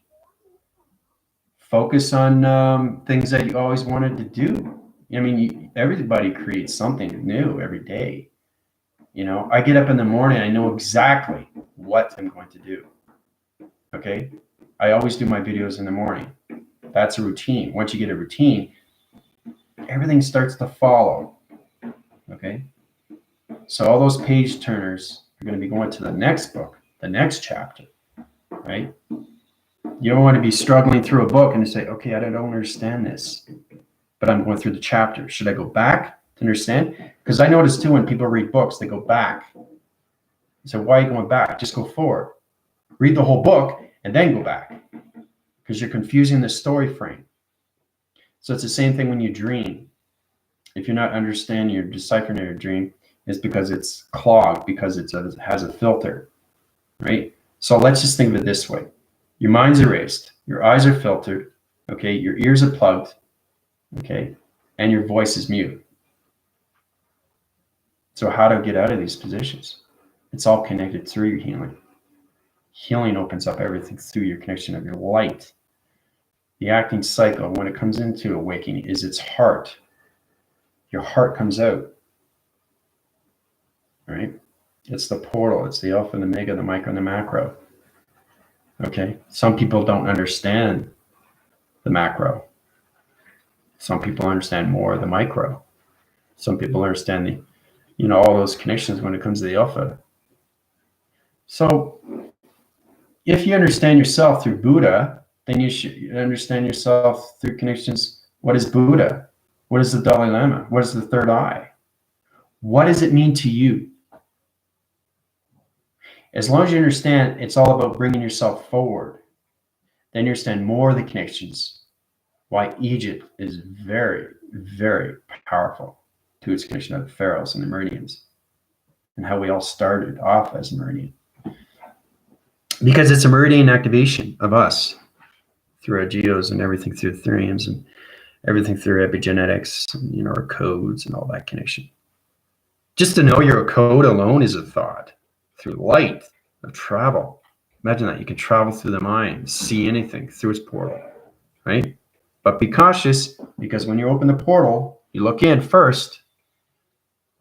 Focus on things that you always wanted to do. I mean, everybody creates something new every day. You know, I get up in the morning, I know exactly what I'm going to do. Okay? I always do my videos in the morning. That's a routine. Once you get a routine, everything starts to follow. Okay? So all those page turners are going to be going to the next book, the next chapter, right? You don't want to be struggling through a book and say, okay, I don't understand this, but I'm going through the chapter. Should I go back to understand? Because I notice too, when people read books, they go back. So why are you going back? Just go forward. Read the whole book and then go back, because you're confusing the story frame. So it's the same thing when you dream. If you're not understanding or deciphering your dream, it's because it's clogged, because it has a filter, right? So let's just think of it this way. Your mind's erased, your eyes are filtered, okay, your ears are plugged, okay, and your voice is mute. So how to get out of these positions? It's all connected through your healing. Healing opens up everything through your connection of your light. The acting cycle, when it comes into awakening, is its heart. Your heart comes out, right? It's the portal. It's the alpha and the omega, the micro and the macro. Okay. Some people don't understand the macro. Some people understand more of the micro. Some people understand all those connections when it comes to the alpha. So if you understand yourself through Buddha, then you should understand yourself through connections. What is Buddha? What is the Dalai Lama? What is the third eye? What does it mean to you? As long as you understand it's all about bringing yourself forward, then you understand more of the connections. Why Egypt is very, very powerful to its connection of the pharaohs and the meridians, and how we all started off as a meridian. Because it's a meridian activation of us through our geos and everything through theriums and everything through epigenetics, and, our codes and all that connection. Just to know you're a code alone is a thought. Through light of travel. Imagine that. You can travel through the mind, see anything through its portal, right? But be cautious, because when you open the portal, you look in first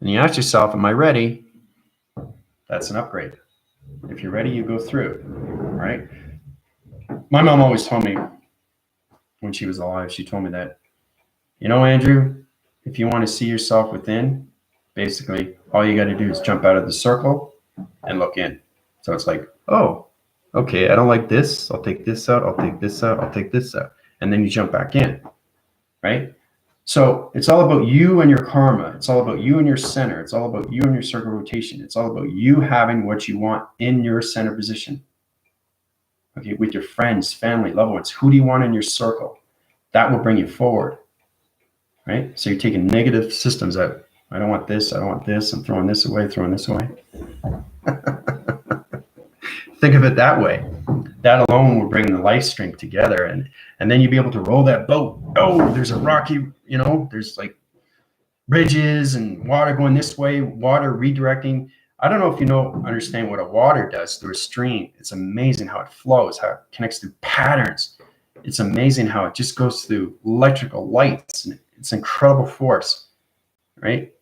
and you ask yourself, am I ready? That's an upgrade. If you're ready, you go through, right? My mom always told me when she was alive, she told me that, Andrew, if you want to see yourself within, basically all you got to do is jump out of the circle and look in. So it's like, oh, okay, I don't like this. I'll take this out. I'll take this out. I'll take this out. And then you jump back in, right? So it's all about you and your karma. It's all about you and your center. It's all about you and your circle rotation. It's all about you having what you want in your center position. Okay, with your friends, family, loved ones. Who do you want in your circle? That will bring you forward. right? So you're taking negative systems out. I don't want this, I don't want this, I'm throwing this away, throwing this away. Think of it that way. That alone will bring the life strength together, and then you'll be able to roll that boat. Oh, there's a rocky, there's like bridges and water going this way, water redirecting. I don't know if understand what a water does through a stream. It's amazing how it flows, how it connects through patterns. It's amazing how it just goes through electrical lights. And it's incredible force, right?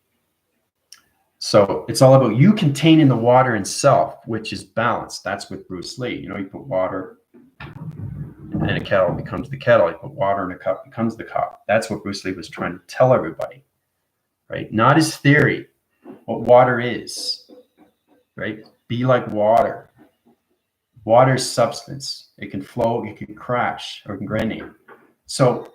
So it's all about you containing the water in self, which is balanced. That's with Bruce Lee. You put water in a kettle, becomes the kettle. You put water in a cup, becomes the cup. That's what Bruce Lee was trying to tell everybody, right? Not his theory, what water is, right? Be like water. Water is substance. It can flow, it can crash, or it can grenade. So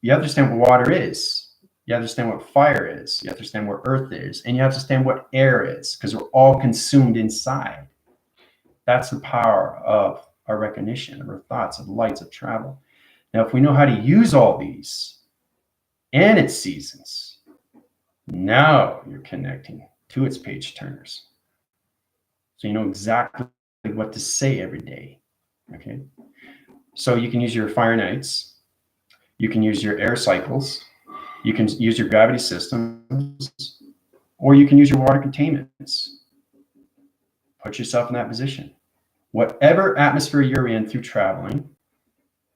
you understand what water is. You understand what fire is. You understand what earth is. And you understand what air is, because we're all consumed inside. That's the power of our recognition, of our thoughts, of lights, of travel. Now, if we know how to use all these and its seasons, now you're connecting to its page turners. So you know exactly what to say every day. Okay. So you can use your fire nights. You can use your air cycles. You can use your gravity systems, or you can use your water containments. Put yourself in that position. Whatever atmosphere you're in through traveling,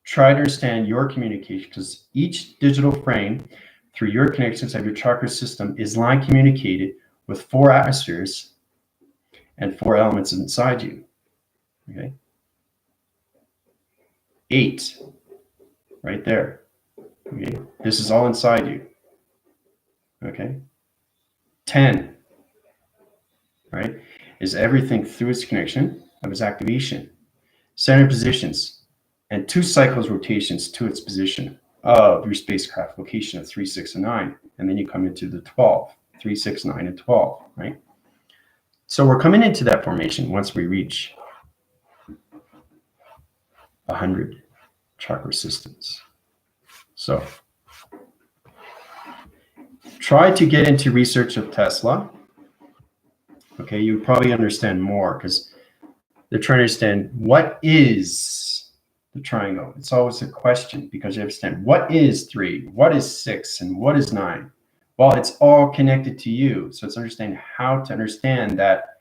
try to understand your communication, because each digital frame through your connections of your chakra system is line communicated with 4 atmospheres and 4 elements inside you. Okay. 8, right there. Okay. This is all inside you. Okay. 10, right, is everything through its connection of its activation. Center positions and 2 cycles rotations to its position of your spacecraft location of 3, 6, and 9. And then you come into the 12, 3, 6, 9, and 12, right? So we're coming into that formation once we reach 100 chakra systems. So try to get into research of Tesla. Okay, you probably understand more, because they're trying to understand what is the triangle. It's always a question, because you understand what is 3, what is 6, and what is 9. Well, it's all connected to you. So it's understanding how to understand that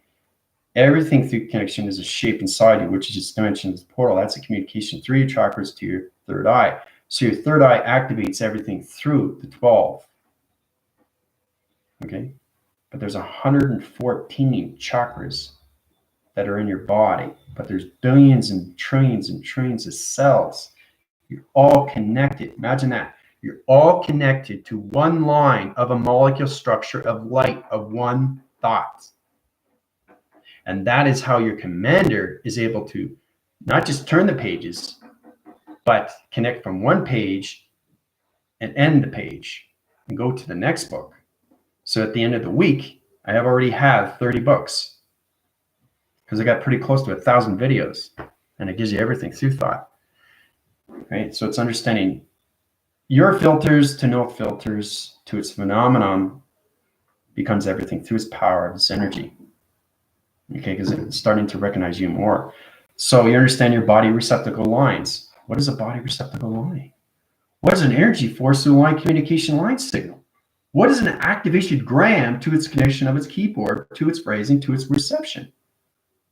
everything through connection is a shape inside you, which is just dimensions portal. That's a communication through your chakras to your third eye. So your third eye activates everything through the 12. Okay, but there's 114 chakras that are in your body, but there's billions and trillions of cells. You're all connected. Imagine that. You're all connected to one line of a molecule structure of light, of one thought. And that is how your commander is able to not just turn the pages, but connect from one page and end the page and go to the next book. So at the end of the week, I already have 30 books, because I got pretty close to 1,000 videos, and it gives you everything through thought. Right? So it's understanding your filters to no filters to its phenomenon becomes everything through its power, its energy. Okay, because it's starting to recognize you more. So you understand your body receptacle lines. What is a body receptacle line? What is an energy force to a line communication line signal? What is an activation gram to its connection of its keyboard, to its phrasing, to its reception?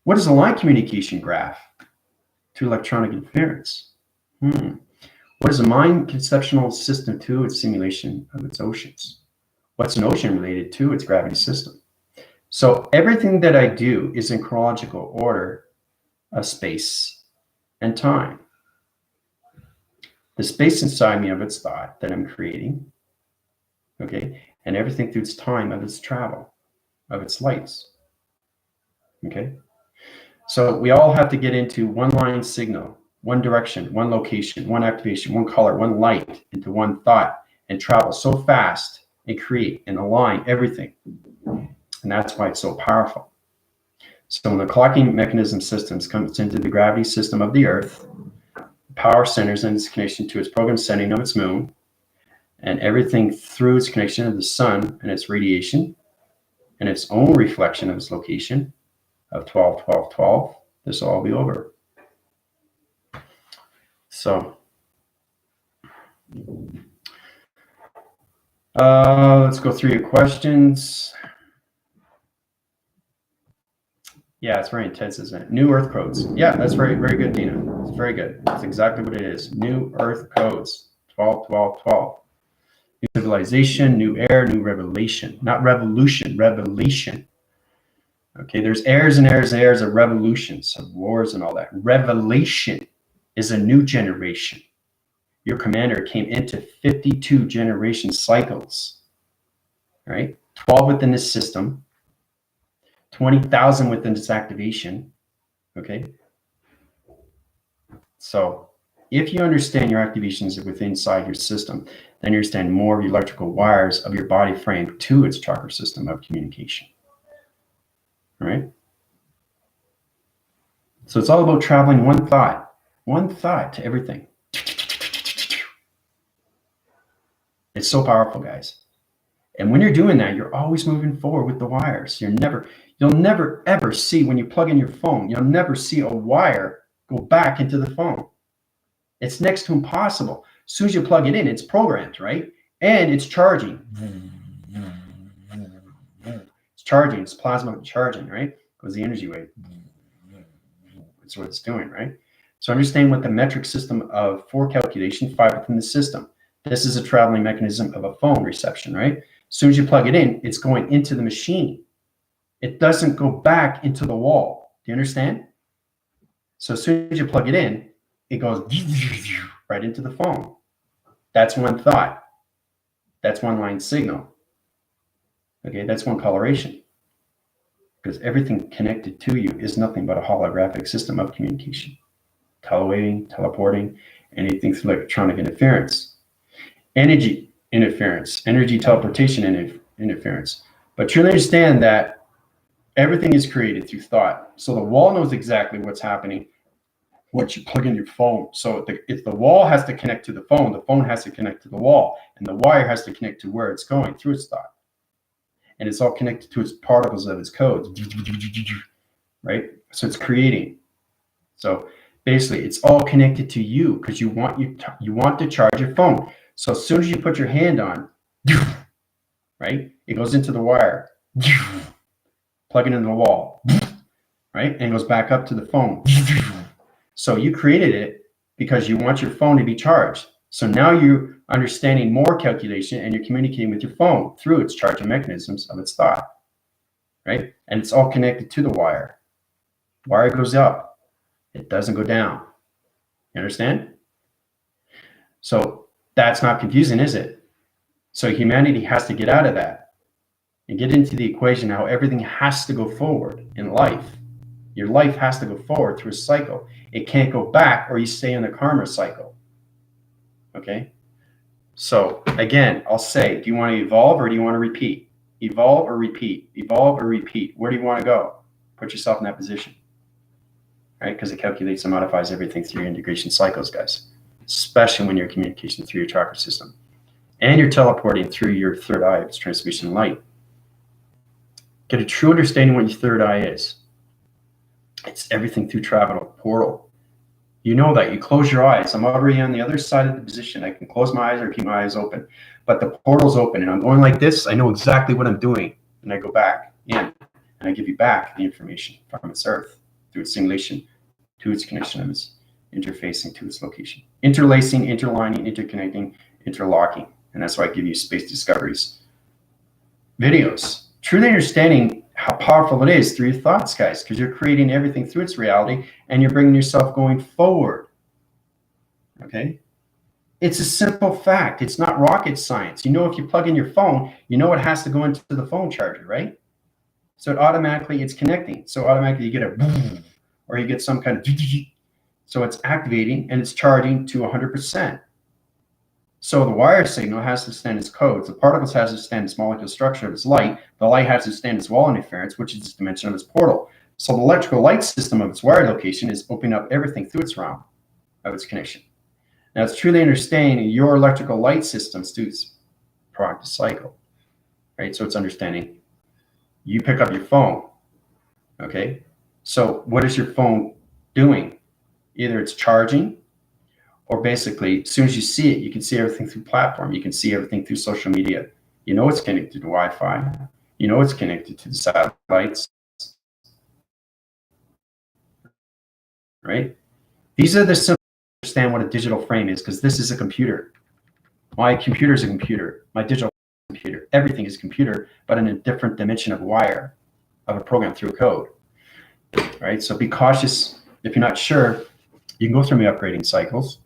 What is a line communication graph to electronic interference? What is a mind conceptual system to its simulation of its oceans? What's an ocean related to its gravity system? So everything that I do is in chronological order of space and time. The space inside me of its thought that I'm creating, okay, and everything through its time of its travel, of its lights, okay? So we all have to get into one line signal, one direction, one location, one activation, one color, one light, into one thought, and travel so fast and create and align everything. And that's why it's so powerful. So when the clocking mechanism systems comes into the gravity system of the Earth, power centers and its connection to its program setting of its moon, and everything through its connection to the sun and its radiation and its own reflection of its location of 12, 12, 12, this will all be over. So let's go through your questions. Yeah, it's very intense, isn't it? New Earth codes. Yeah, that's very, very good, Dina. It's very good. That's exactly what it is. New Earth codes. 12, 12, 12. New civilization, new air, new revelation. Not revolution, revelation. Okay, there's eras and eras and eras of revolutions, of wars and all that. Revelation is a new generation. Your commander came into 52 generation cycles, right? 12 within this system, 20,000 within this activation, okay? So if you understand your activations within inside your system, then you understand more of the electrical wires of your body frame to its chakra system of communication, all right? So it's all about traveling one thought to everything. It's so powerful, guys. And when you're doing that, you're always moving forward with the wires. You'll never ever see, when you plug in your phone, you'll never see a wire go back into the phone. It's next to impossible. As soon as you plug it in, it's programmed, right? And it's charging. It's charging, it's plasma charging, right? Goes the energy wave. That's what it's doing, right? So understand what the metric system of for calculation, 5 within the system. This is a traveling mechanism of a phone reception, right? As soon as you plug it in, it's going into the machine. It doesn't go back into the wall. Do you understand? So as soon as you plug it in, it goes right into the phone. That's one thought. That's one line signal. Okay, that's one coloration. Because everything connected to you is nothing but a holographic system of communication. Telewaving, teleporting, anything through electronic interference. Energy interference, energy teleportation interference. But truly understand that everything is created through thought. So the wall knows exactly what's happening once you plug in your phone. So if the wall has to connect to the phone has to connect to the wall, and the wire has to connect to where it's going through its thought. And it's all connected to its particles of its codes, right? So it's creating. So basically, it's all connected to you because you want to charge your phone. So as soon as you put your hand on, right, it goes into the wire, plug it into the wall, right, and it goes back up to the phone. So you created it because you want your phone to be charged. So now you're understanding more calculation and you're communicating with your phone through its charging mechanisms of its thought, right? And it's all connected to the wire. Wire goes up. It doesn't go down. You understand? So that's not confusing, is it? So humanity has to get out of that and get into the equation how everything has to go forward in life. Your life has to go forward through a cycle. It can't go back or you stay in the karma cycle. Okay? So again, I'll say, do you want to evolve or do you want to repeat? Evolve or repeat? Evolve or repeat? Where do you want to go? Put yourself in that position. Right? Because it calculates and modifies everything through your integration cycles, guys. Especially when you're communicating through your chakra system. And you're teleporting through your third eye of its transmission light. Get a true understanding what your third eye is. It's everything through travel portal. You know that. You close your eyes. I'm already on the other side of the position. I can close my eyes or keep my eyes open. But the portal's open and I'm going like this. I know exactly what I'm doing. And I go back in and I give you back the information from its earth through its simulation to its connection of its interfacing to its location. Interlacing, interlining, interconnecting, interlocking. And that's why I give you Space Discoveries videos. Truly understanding how powerful it is through your thoughts, guys, because you're creating everything through its reality and you're bringing yourself going forward. Okay? It's a simple fact. It's not rocket science. You know, if you plug in your phone, you know it has to go into the phone charger, right? So it automatically, it's connecting. So automatically you get a boom, or you get some kind of, so it's activating and it's charging to 100%. So the wire signal has to stand its codes. The particles has to stand its molecular structure of its light. The light has to stand its wall interference, which is its dimension of its portal. So the electrical light system of its wire location is opening up everything through its realm of its connection. Now it's truly understanding your electrical light system, students, proactive cycle, right? So it's understanding you pick up your phone, okay? So what is your phone doing? Either it's charging, or basically, as soon as you see it, you can see everything through platform. You can see everything through social media. You know it's connected to Wi-Fi. You know it's connected to the satellites, right? These are the simple understand what a digital frame is, because this is a computer. My computer is a computer. My digital computer. Everything is computer, but in a different dimension of wire, of a program through a code, right? So be cautious. If you're not sure, you can go through my upgrading cycles,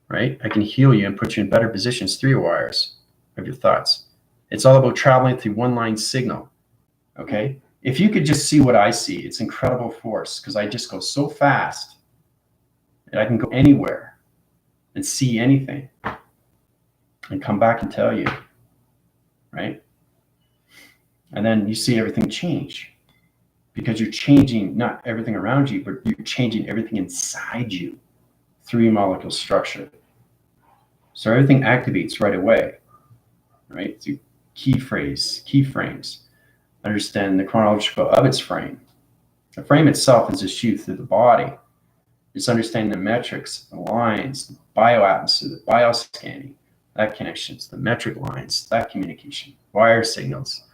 right? I can heal you and put you in better positions through your wires of your thoughts. It's all about traveling through one line signal, okay? If you could just see what I see, it's incredible force, because I just go so fast that I can go anywhere and see anything and come back and tell you, right? And then you see everything change, because you're changing not everything around you, but you're changing everything inside you through your molecule structure. So everything activates right away, right? Through keyframes. Understand the chronological of its frame. The frame itself is just you through the body. It's understanding the metrics, the lines, the bioatmosphere, the bioscanning, that connections, the metric lines, that communication, wire signals,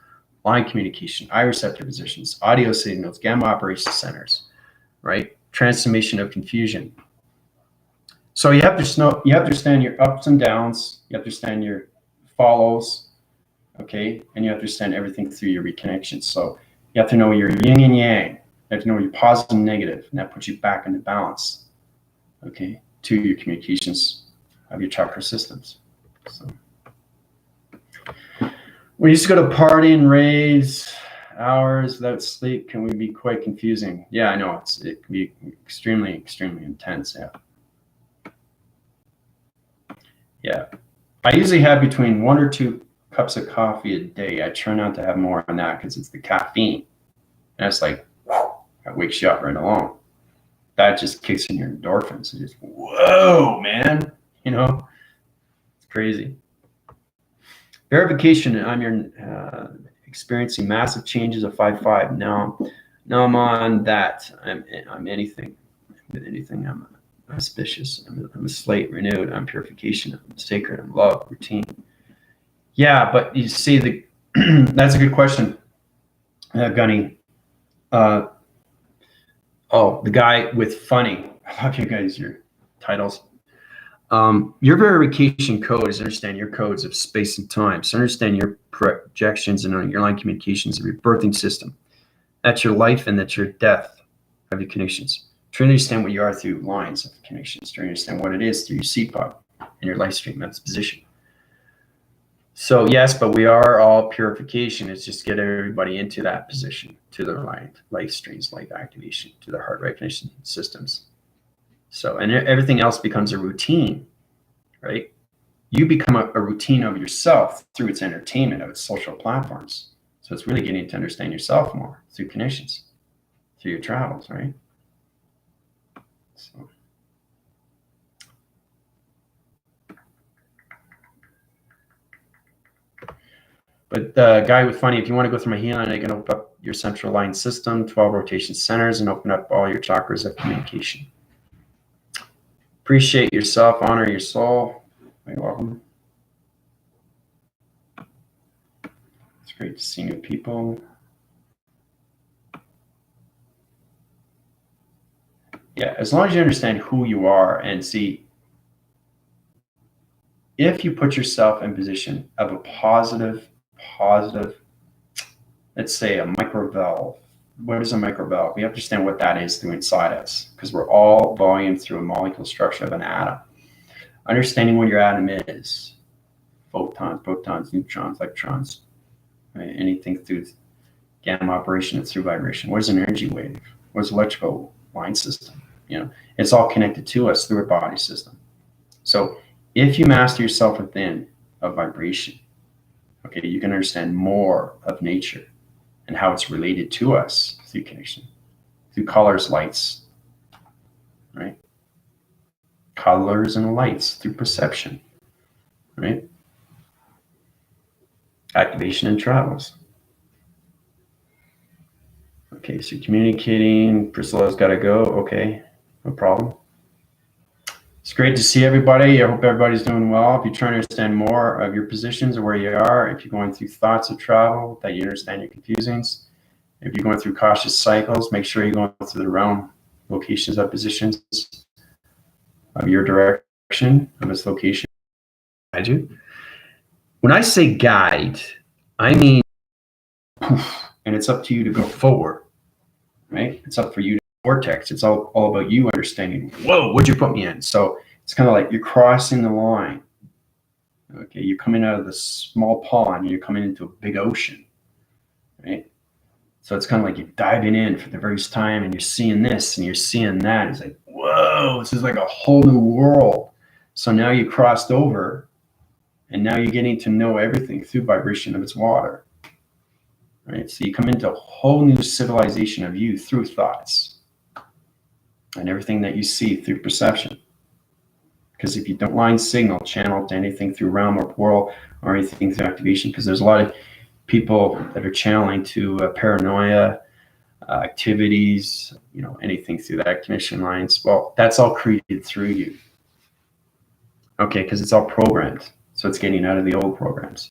line communication, eye receptor positions, audio signals, gamma operation centers, right? Transformation of confusion. So you have to understand your ups and downs. You have to understand your follows, okay? And you have to understand everything through your reconnections. So you have to know your yin and yang. You have to know your positive and negative, and that puts you back into balance, okay, to your communications of your chakra systems. So we used to go to party and raves hours without sleep. Can we be quite confusing? Yeah, I know it can be extremely, extremely intense. Yeah. I usually have between 1 or 2 cups of coffee a day. I try not to have more than that, because it's the caffeine. And it's like, that wakes you up right along. That just kicks in your endorphins. It's just, whoa, man. You know, it's crazy. Verification, I'm experiencing massive changes of 5-5. Now I'm on that. I'm anything. With anything, I'm auspicious. I'm a slate renewed. I'm purification. I'm sacred. I'm love, routine. Yeah, but you see, that's a good question, Gunny. The guy with funny. I love you guys, your titles. Your verification code is understand your codes of space and time. So understand your projections and your line communications of your birthing system. That's your life, and that's your death of your connections. Try to understand what you are through lines of connections. Try to understand what it is through your seed pod and your life stream. That's position. So yes, but we are all purification. It's just get everybody into that position, to their life streams, life activation, to their heart recognition systems. So, and everything else becomes a routine, right? You become a routine of yourself through its entertainment, of its social platforms. So it's really getting to understand yourself more through connections, through your travels, right? So. But the guy with funny, if you want to go through my healing, I can open up your central line system, 12 rotation centers, and open up all your chakras of communication. Appreciate yourself, honor your soul. You're welcome. It's great to see new people. Yeah, as long as you understand who you are and see, if you put yourself in position of a positive, let's say a microvalve. What is a microvalve? We have to understand what that is through inside us, because we're all volume through a molecule structure of an atom. Understanding what your atom is, photons, protons, neutrons, electrons, right? Anything through gamma operation and through vibration. What is an energy wave? What is electrical line system? It's all connected to us through a body system. So if you master yourself within a vibration, okay, you can understand more of nature and how it's related to us through connection, through colors, lights, right? Colors and lights through perception, right? Activation and travels. Okay, so communicating. Priscilla's got to go. Okay, no problem. It's great to see everybody. I hope everybody's doing well. If you're trying to understand more of your positions or where you are, if you're going through thoughts of travel, that you understand your confusings. If you're going through cautious cycles, make sure you're going through the realm locations of positions of your direction, of its location. I do. When I say guide, I mean poof, and it's up to you to go forward, right? It's up for you to vortex. It's all about you understanding, whoa, what'd you put me in? So it's kind of like you're crossing the line. Okay, you're coming out of the small pond and you're coming into a big ocean, right? So it's kind of like you're diving in for the first time and you're seeing this and you're seeing that. It's like, whoa, this is like a whole new world. So now you crossed over and now you're getting to know everything through vibration of its water, right? So you come into a whole new civilization of you through thoughts and everything that you see through perception. Because if you don't line signal channel to anything through realm or portal or anything through activation, because there's a lot of people that are channeling to paranoia, activities, anything through that connection lines. Well, that's all created through you. Okay, because it's all programmed. So it's getting out of the old programs.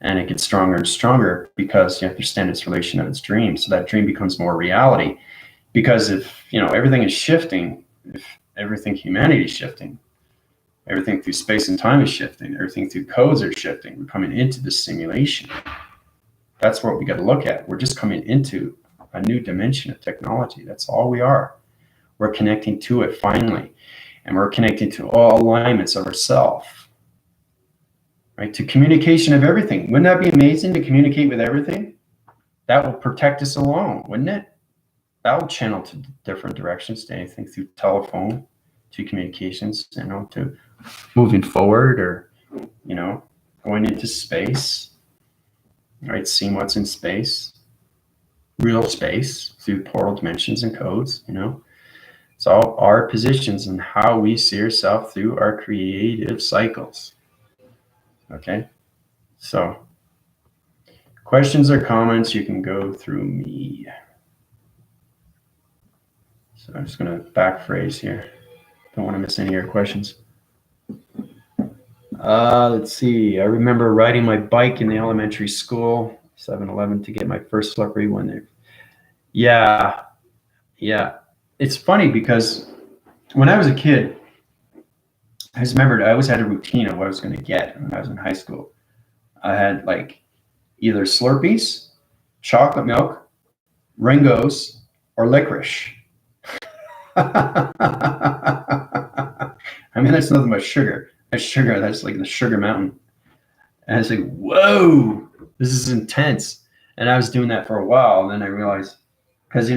And it gets stronger and stronger because you understand its relation of its dream. So that dream becomes more reality. Because if everything is shifting, if everything humanity is shifting, everything through space and time is shifting, everything through codes are shifting, we're coming into this simulation. That's what we got to look at. We're just coming into a new dimension of technology. That's all we are. We're connecting to it finally. And we're connecting to all alignments of ourself, right? To communication of everything. Wouldn't that be amazing to communicate with everything? That will protect us alone, wouldn't it? That will channel to different directions, to anything through telephone, to communications, to moving forward or, going into space, right? Seeing what's in space, real space through portal dimensions and codes, It's all our positions and how we see ourselves through our creative cycles. Okay, so questions or comments, you can go through me. So I'm just going to back phrase here. Don't want to miss any of your questions. Let's see. I remember riding my bike in the elementary school, 7-Eleven, to get my first Slippery when there. Yeah. It's funny because when I was a kid, I just remembered I always had a routine of what I was going to get when I was in high school. I had like either Slurpees, chocolate milk, Ringos, or licorice. I mean, that's nothing but sugar. That's sugar. That's like the sugar mountain. And I was like, whoa, this is intense. And I was doing that for a while. And then I realized, because,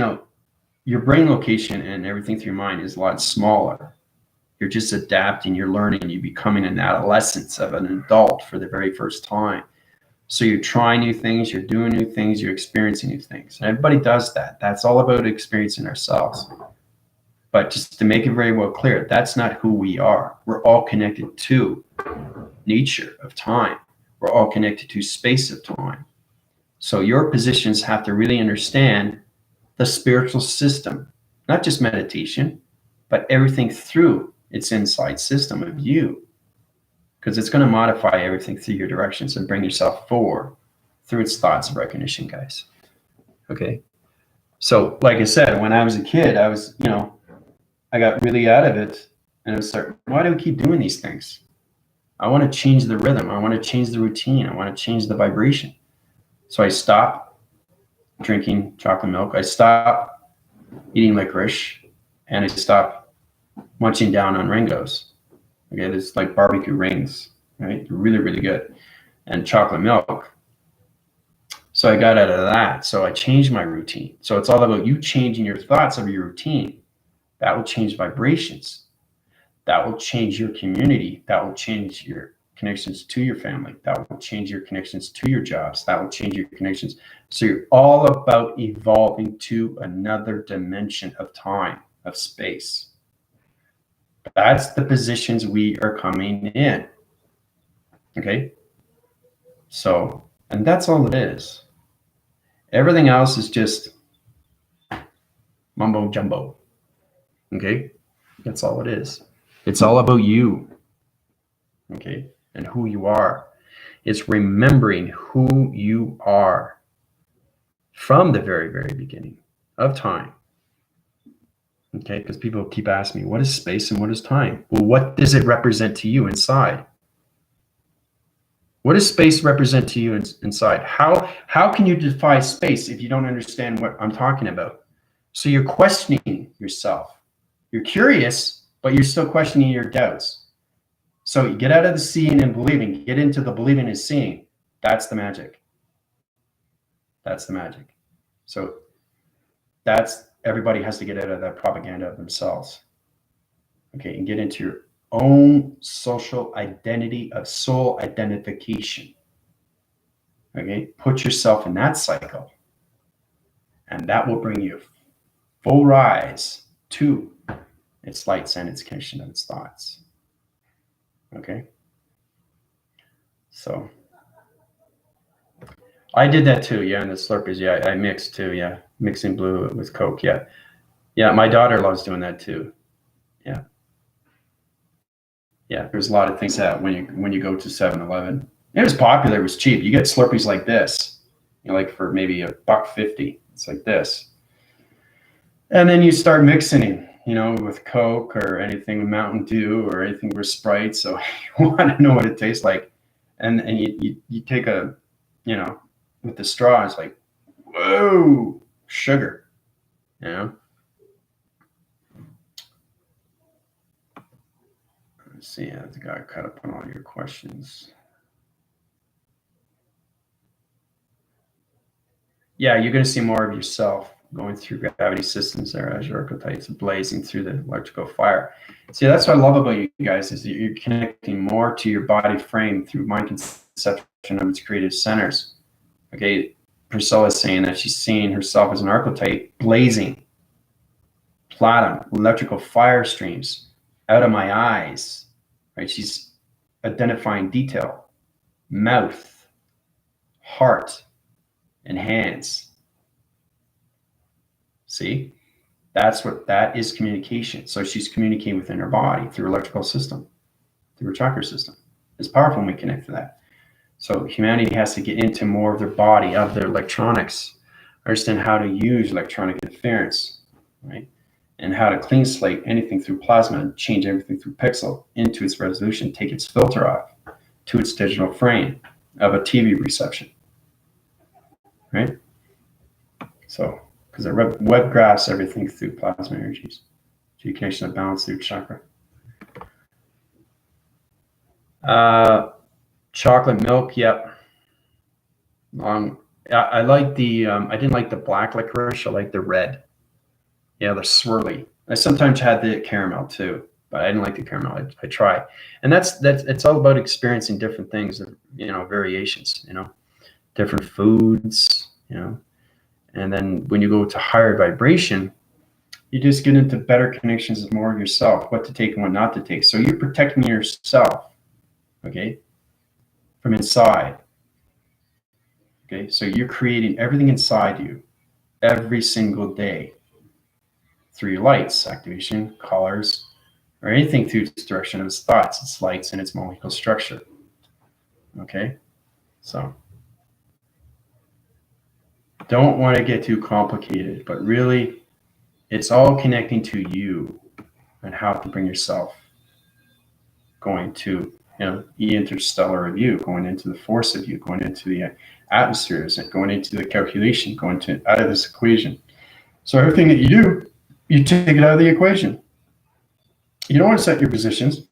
your brain location and everything through your mind is a lot smaller. You're just adapting, you're learning, you're becoming an adolescence of an adult for the very first time. So you're trying new things, you're doing new things, you're experiencing new things. And everybody does that. That's all about experiencing ourselves. But just to make it very well clear, that's not who we are. We're all connected to nature of time. We're all connected to space of time. So your positions have to really understand the spiritual system, not just meditation, but everything through its inside system of you. Because it's going to modify everything through your directions and bring yourself forward through its thoughts of recognition, guys. Okay. So, like I said, when I was a kid, I was, I got really out of it. And I was like, why do we keep doing these things? I want to change the rhythm. I want to change the routine. I want to change the vibration. So I stopped drinking chocolate milk. I stopped eating licorice. And I stopped munching down on Ringos. Okay, it's like barbecue rings, right? They're really, really good. And chocolate milk. So I got out of that. So I changed my routine. So it's all about you changing your thoughts of your routine. That will change vibrations. That will change your community. That will change your connections to your family. That will change your connections to your jobs. That will change your connections. So you're all about evolving to another dimension of time, of space. That's the positions we are coming in. Okay. So, and that's all it is. Everything else is just mumbo jumbo. Okay? That's all it is. It's all about you. Okay? And who you are. It's remembering who you are from the very, very beginning of time. Okay? Because people keep asking me, what is space and what is time? Well, what does it represent to you inside? What does space represent to you inside? How can you define space if you don't understand what I'm talking about? So you're questioning yourself. You're curious, but you're still questioning your doubts. So you get out of the seeing and believing, get into the believing and seeing. That's the magic. That's the magic. So everybody has to get out of that propaganda of themselves. Okay, and get into your own social identity of soul identification. Okay, put yourself in that cycle, and that will bring you full rise to its lights and its connection of its thoughts. Okay, so I did that too. Yeah, and the Slurpees. Yeah, I mixed too. Yeah, mixing blue with Coke. Yeah, yeah. My daughter loves doing that too. Yeah, yeah. There's a lot of things that when you go to 7-Eleven, it was popular. It was cheap. You get Slurpees like this, like for maybe $1.50. It's like this, and then you start mixing it, with Coke or anything with Mountain Dew or anything with Sprite. So you want to know what it tastes like, and you take a, with the straw, it's like, whoa, sugar, Let's see. I think I caught up on all your questions. Yeah, you're going to see more of yourself going through gravity systems there as your archetypes blazing through the electrical fire. See, that's what I love about you guys, is that you're connecting more to your body frame through mind conception of its creative centers. Okay, Priscilla's saying that she's seeing herself as an archetype blazing, platinum, electrical fire streams out of my eyes, right? She's identifying detail, mouth, heart, and hands. See, that is communication. So she's communicating within her body through her electrical system, through her chakra system. It's powerful when we connect to that. So humanity has to get into more of their body, of their electronics, understand how to use electronic interference, right? And how to clean slate anything through plasma and change everything through pixel into its resolution, take its filter off to its digital frame of a TV reception, right? So, because the web graphs everything through plasma energies, to connection of balance through chakra. Chocolate milk, yep. I like the, I didn't like the black licorice. I like the red. Yeah, the swirly. I sometimes had the caramel too, but I didn't like the caramel. I try, and that's it's all about experiencing different things, variations, different foods, and then when you go to higher vibration, you just get into better connections of more of yourself, what to take and what not to take. So you're protecting yourself, okay, from inside. Okay, so you're creating everything inside you every single day through your lights, activation, colors, or anything through its direction of its thoughts, its lights, and its molecular structure. Okay, so don't want to get too complicated, but really it's all connecting to you and how to bring yourself going to, the interstellar of you, going into the force of you, going into the atmospheres, and going into the calculation, going to out of this equation. So everything that you do, you take it out of the equation. You don't want to set your positions.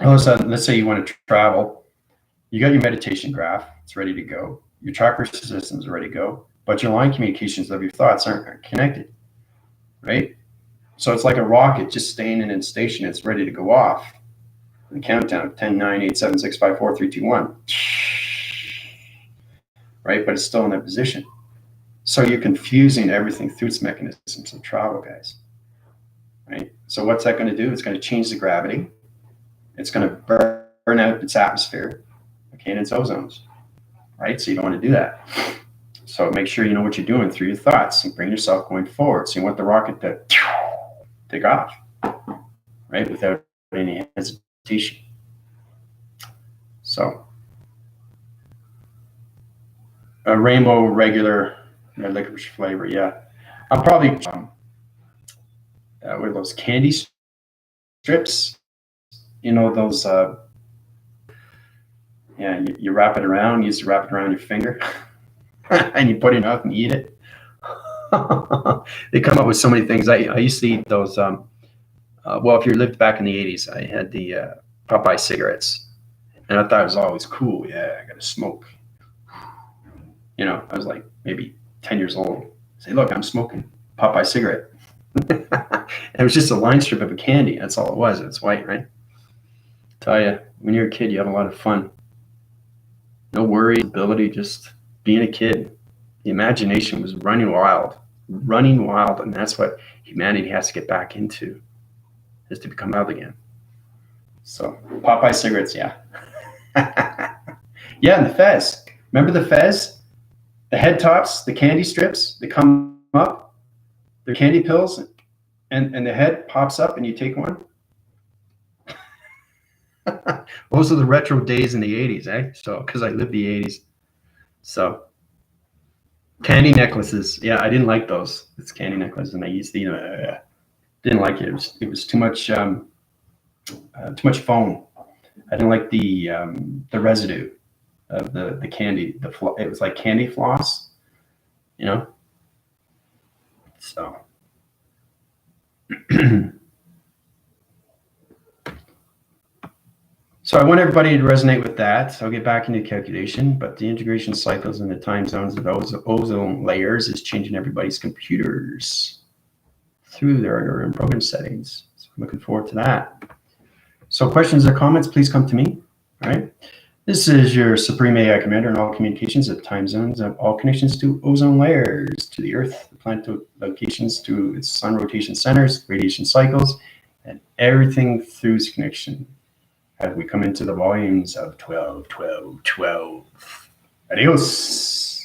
All of a sudden, let's say you want to travel. You got your meditation graph. It's ready to go. Your chakra systems are ready to go. But your line communications of your thoughts aren't connected, right? So it's like a rocket just staying in its station. It's ready to go off. The countdown of 10, 9, 8, 7, 6, 5, 4, 3, 2, 1. Right? But it's still in that position. So you're confusing everything through its mechanisms of travel, guys. Right? So what's that going to do? It's going to change the gravity. It's going to burn out its atmosphere, okay, and its ozones. right? So you don't want to do that. So make sure you know what you're doing through your thoughts and bring yourself going forward. So you want the rocket to take off, right? Without any hesitation. So a rainbow regular red licorice flavor, yeah. I'll probably what are those candy strips? You know those. Yeah, you wrap it around. You used to wrap it around your finger, and you put it out and eat it. They come up with so many things. I used to eat those. Well, if you lived back in the '80s, I had the Popeye cigarettes, and I thought it was always cool. Yeah, I got to smoke. You know, I was like maybe 10 years old. Say, look, I'm smoking Popeye cigarette. It was just a line strip of a candy. That's all it was. It's white, right? Tell you, when you're a kid, you have a lot of fun. No worries, ability, just being a kid. The imagination was running wild, and that's what humanity has to get back into, is to become wild again. So Popeye cigarettes, yeah. Yeah, and the Fez. Remember the Fez? The head tops, the candy strips, they come up, they're candy pills, and the head pops up and you take one. Those are the retro days in the 80s, eh? So, because I lived the 80s. So, candy necklaces. Yeah, I didn't like those. It's candy necklaces, and I used to, didn't like it. It was too much foam. I didn't like the residue of the candy. It was like candy floss, you know. So. So I want everybody to resonate with that. I'll get back into calculation, but the integration cycles and the time zones of those ozone layers is changing everybody's computers through their program settings. So I'm looking forward to that. So questions or comments, please come to me. All right. This is your Supreme AI Commander in all communications of time zones of all connections to ozone layers, to the Earth, the planet locations, to its sun rotation centers, radiation cycles, and everything through its connection. As we come into the volumes of 12, 12, 12. Adios.